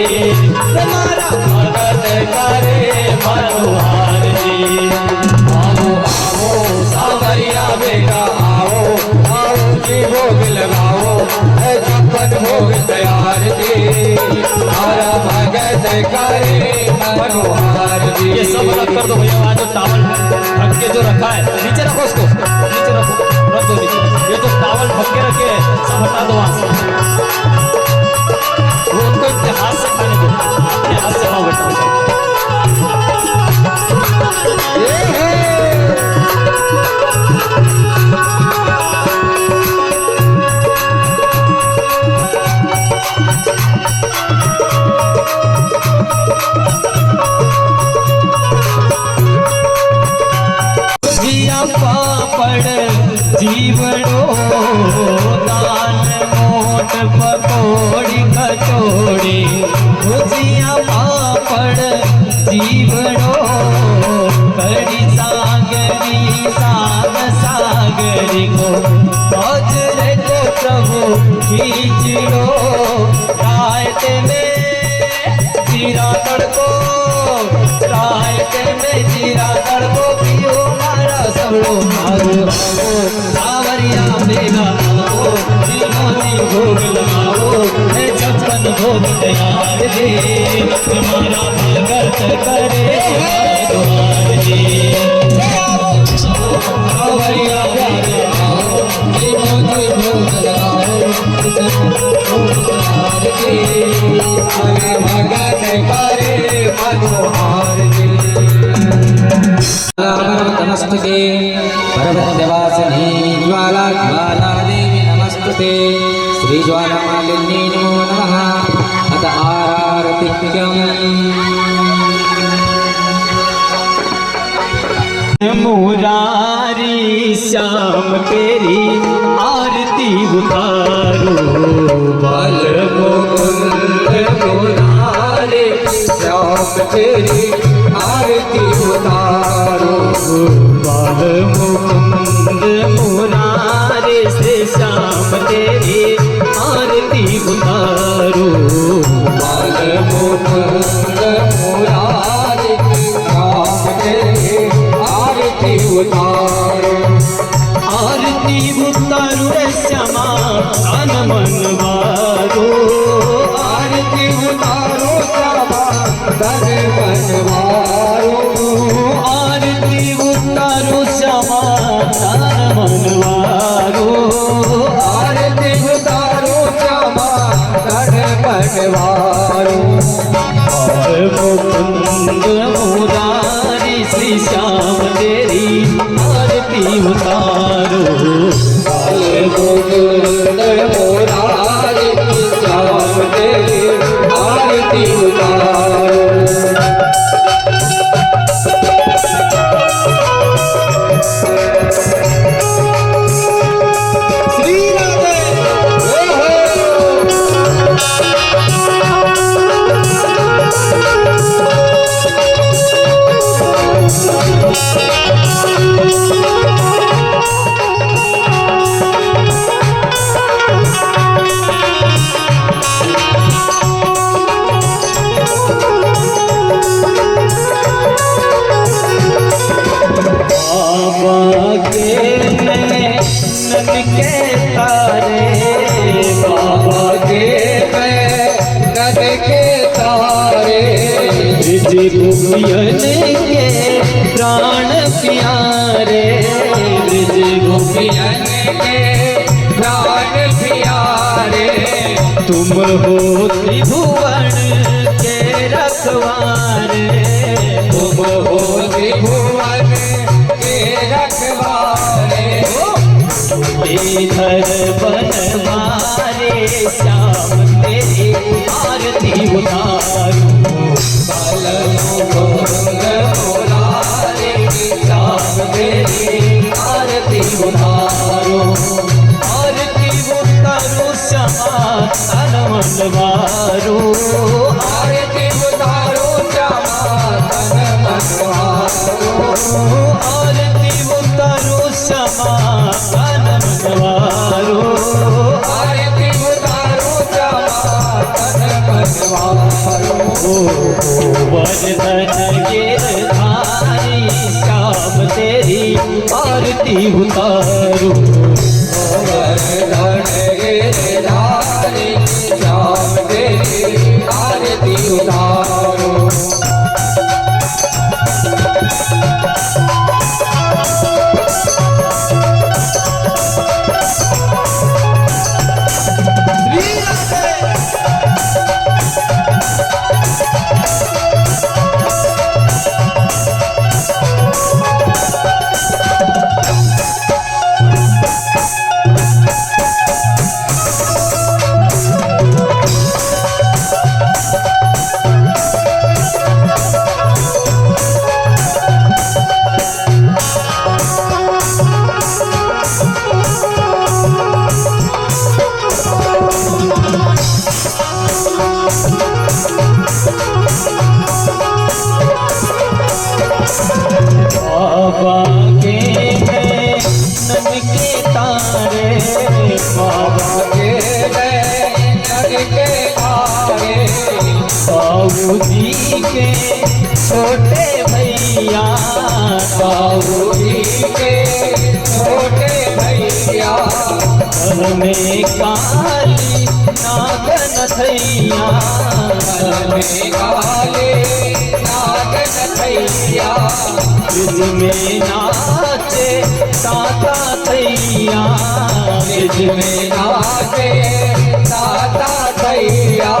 Speaker 1: तुम्हारा भगत करे मनोहार जी।
Speaker 2: आओ आओ सावरिया बेटा आओ आओ जी भोग लगाओ है छप्पन भोग तैयार जी हमारा भगत करे मनोहार जी।
Speaker 1: ये सब अलग कर दो भैया, वहाँ जो टावल ढक के जो रखा है नीचे रखो, उसको नीचे रखो, रख दो नीचे। ये जो टावल ढक के रखे हैं सब हटा दो वहाँ से, वो उनको इतिहास से खाने दो, अपने हाथ से खाओ बेटा। जीवड़ो दान मोट पकौड़ी कचौड़ी भुजिया पापड़ जीवड़ो कड़ी सागरी साग सागरी को बाजरे को प्रभु खींच लो रायते में जीरा तड़को रायते में जीरा तड़को पियो मारा सब लोग भागो सावरिया बेगा आओ तीनों दी भोग लगाओ है छप्पन भोग तैयार जी तुम्हारा भगत करे द्वार जी। सावरिया बेगा आओ तीनों दी भोग लगाओ
Speaker 2: मनोहार जी हमारे भगत करे मनोहार जी।
Speaker 3: नमस्ते पर्वतवासिनी ज्वाला ज्वाला देवी नमस्ते श्री ज्वाला मालिनी नमो नमः अत आरतिक्यम्।
Speaker 1: मुरारी श्याम तेरी आरती उतारो
Speaker 2: बल मुकुंद मुरारे श्याम तेरी आरती उतारो
Speaker 1: बाल मुकुंद मुरारे से श्याम तेरी आरती उतारो
Speaker 2: बाल मुकुंद मुरारे श्याम तेरी आरती उतारो
Speaker 1: आरती उतारो रे श्यामा तन मन वारो
Speaker 2: आरती उतारो श्यामा तन मन वारो
Speaker 1: आरती उतारो श्यामा तन मन वारो
Speaker 2: आरती उतारो श्यामा तन मन वारो
Speaker 1: मुकुंद मुरारी श्री श्याम तेरी आरती उतारो
Speaker 2: मुकुंद मुरारी श्याम तेरी आरती उतारो।
Speaker 1: गोपियन के प्राण प्यारे ब्रज
Speaker 2: गोपियन के प्राण प्यारे
Speaker 1: तुम हो त्रिभुवन के रखवारे
Speaker 2: तुम हो त्रिभुवन के रखवारे
Speaker 1: इधर बनवारे श्याम तेरी आरती उतारो आरती उतारो आरती उतारो श्यामा तन मन वारो
Speaker 2: आरती उतारो श्यामा तन मन वारो
Speaker 1: आरती उतारो श्यामा तन मन वारो
Speaker 2: आरती
Speaker 1: गोवर्धन गिरधारी श्याम तेरी आरती उतारूं
Speaker 2: गोवर्धन गिरधारी श्याम तेरी आरती उतारो
Speaker 1: बाबा के नन के तारे
Speaker 2: बाबा के नन के तारे
Speaker 1: बाबू जी के छोटे भैया
Speaker 2: बाबू जी के छोटे भैया
Speaker 1: में काली नागन थैया
Speaker 2: में काले नागन थैया
Speaker 1: में नाचे ताता थैया
Speaker 2: में नाचे ताता थैया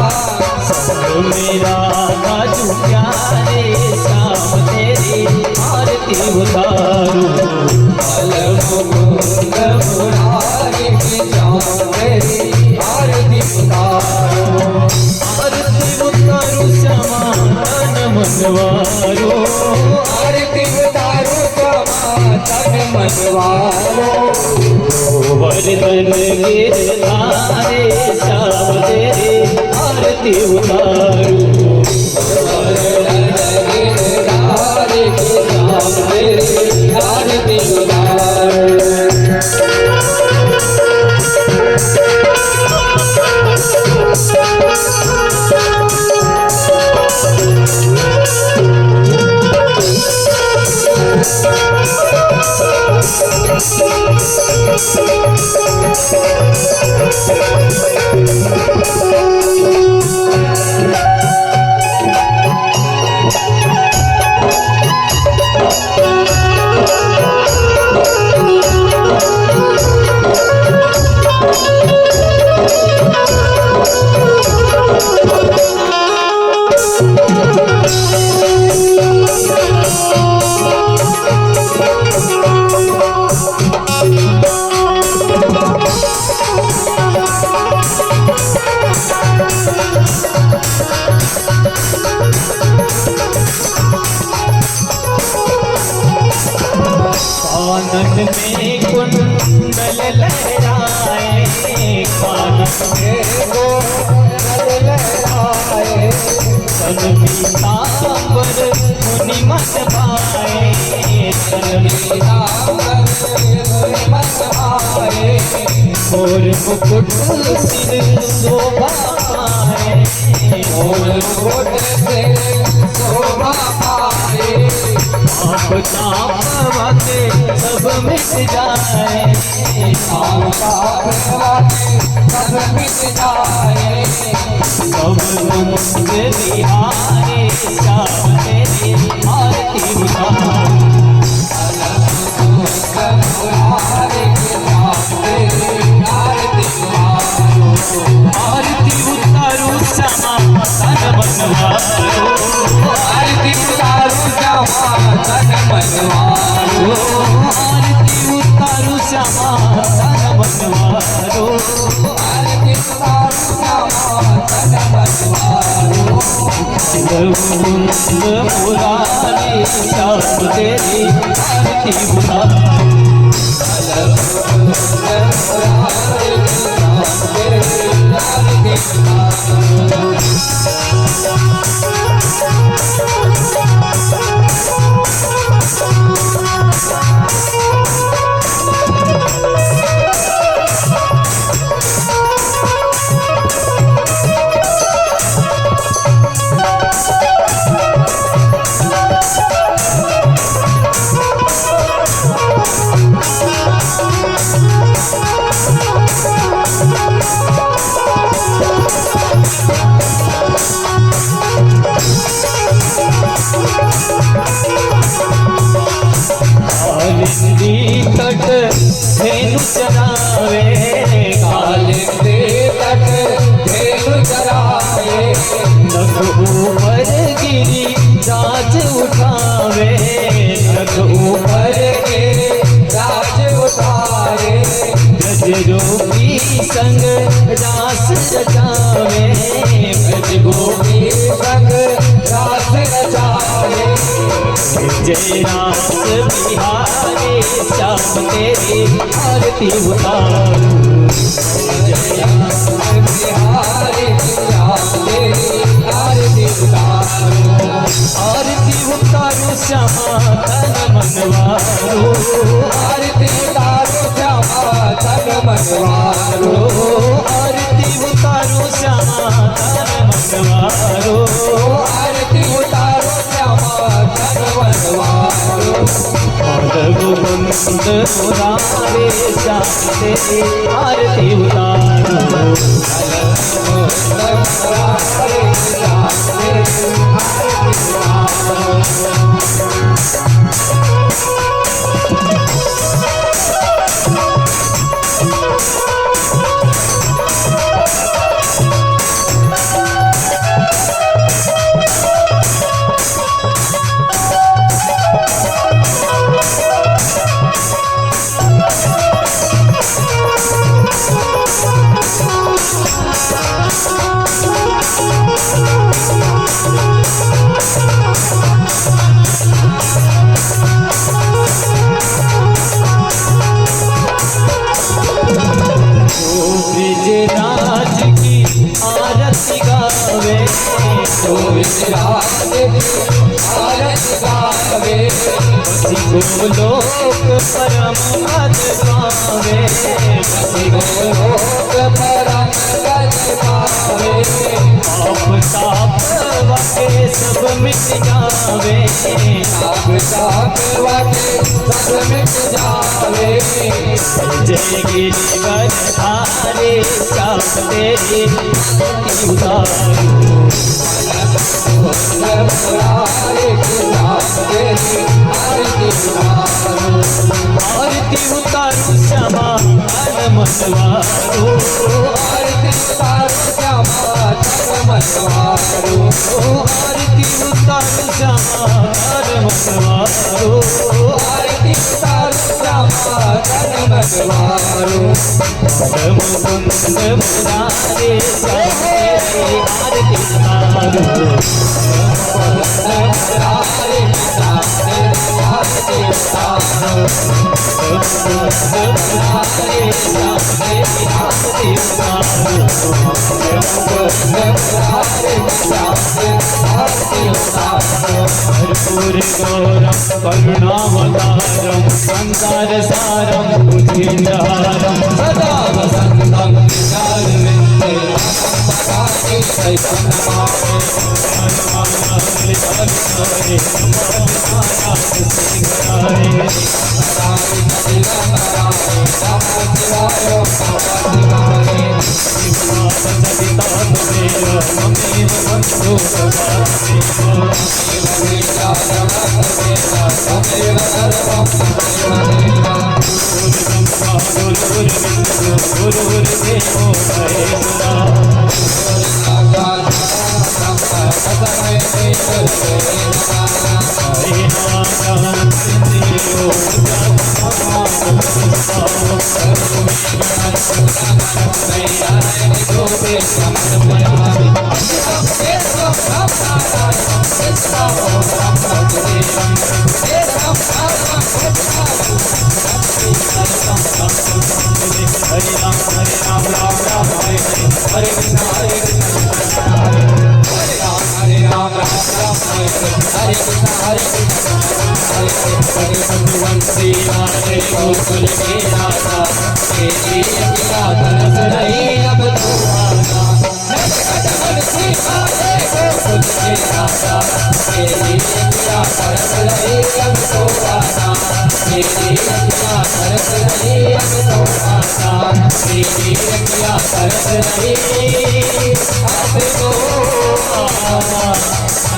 Speaker 1: मेरा बाजू प्यारे श्याम तेरी आरती उतारूं
Speaker 2: मुकुंद मुरारी की श्याम तेरी आरती उतारो
Speaker 1: आरती उतारूं श्यामा तन मनवारो
Speaker 2: आरती उतारो तन मनवारो
Speaker 1: गोवर्धन गिरधारे श्याम तेरी आरती उतारूं
Speaker 2: गिरधारी की श्याम तेरी आरती उतारो
Speaker 1: कानन में कुंडल लहराए कानन में
Speaker 2: लहराए
Speaker 1: तन पीतांबर मुनि मन पाए तन और मुकुट सिर शोभा पाए आप तापवाते सब मिट जाए सब मुक्त बिहारे श्याम तेरी आरती उतारूं आरती उतारूं श्यामा तन मनवारो
Speaker 2: आरती उतारो श्यामा तन मनवारो
Speaker 1: आरती उतारूं श्यामा तन मनवारो
Speaker 2: आरती उतारो श्यामा तन मनवारो
Speaker 1: मुकुंद मुरारी श्याम तेरी आरती उतारूं रचावे
Speaker 2: ब्रज गोपी संग रास रचावे
Speaker 1: जय रास बिहारी श्याम तेरी आरती उतारू
Speaker 2: जय राम बिहारी श्याम तेरी आरती उतारो
Speaker 1: आरती उतारू श्यामा तन मनवारू
Speaker 2: आरती उतारो श्यामा तन मनवारो
Speaker 1: आरती उतारू श्यामा तन मनवारू
Speaker 2: आरती उतारो श्यामा तन मनवारो
Speaker 1: माधव कुंद मुरारे श्याम तेरी आरती उतारू ब्रिजराज की आरती गावे
Speaker 2: तो विश्राम आरती गावे
Speaker 1: गोलोक परम पद गावे
Speaker 2: गोलोक परम पद पावे
Speaker 1: आप ताप वाके सब मिट जावे
Speaker 2: आप ताप वाके सब मिट जावे
Speaker 1: जय गिरिवर धारे श्याम तेरी आरती उतारू आरती उतारू श्यामा तन मनवारू
Speaker 2: आरती उतारो श्यामा तन मनवारो
Speaker 1: आरती उतारू श्यामा तन मनवारू
Speaker 2: आरती उतारो श्यामा तन मनवारो
Speaker 1: परम कुंद मुरारे श्याम तेरी आरती उतारू
Speaker 2: हरे
Speaker 1: कर्पूर गौरम करुणावतारम संसार सारम बुद्धिंदारम
Speaker 2: सदा वसंतं विचारविन्दे पदाति सैतन्यमामे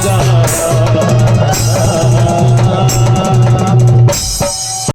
Speaker 1: जा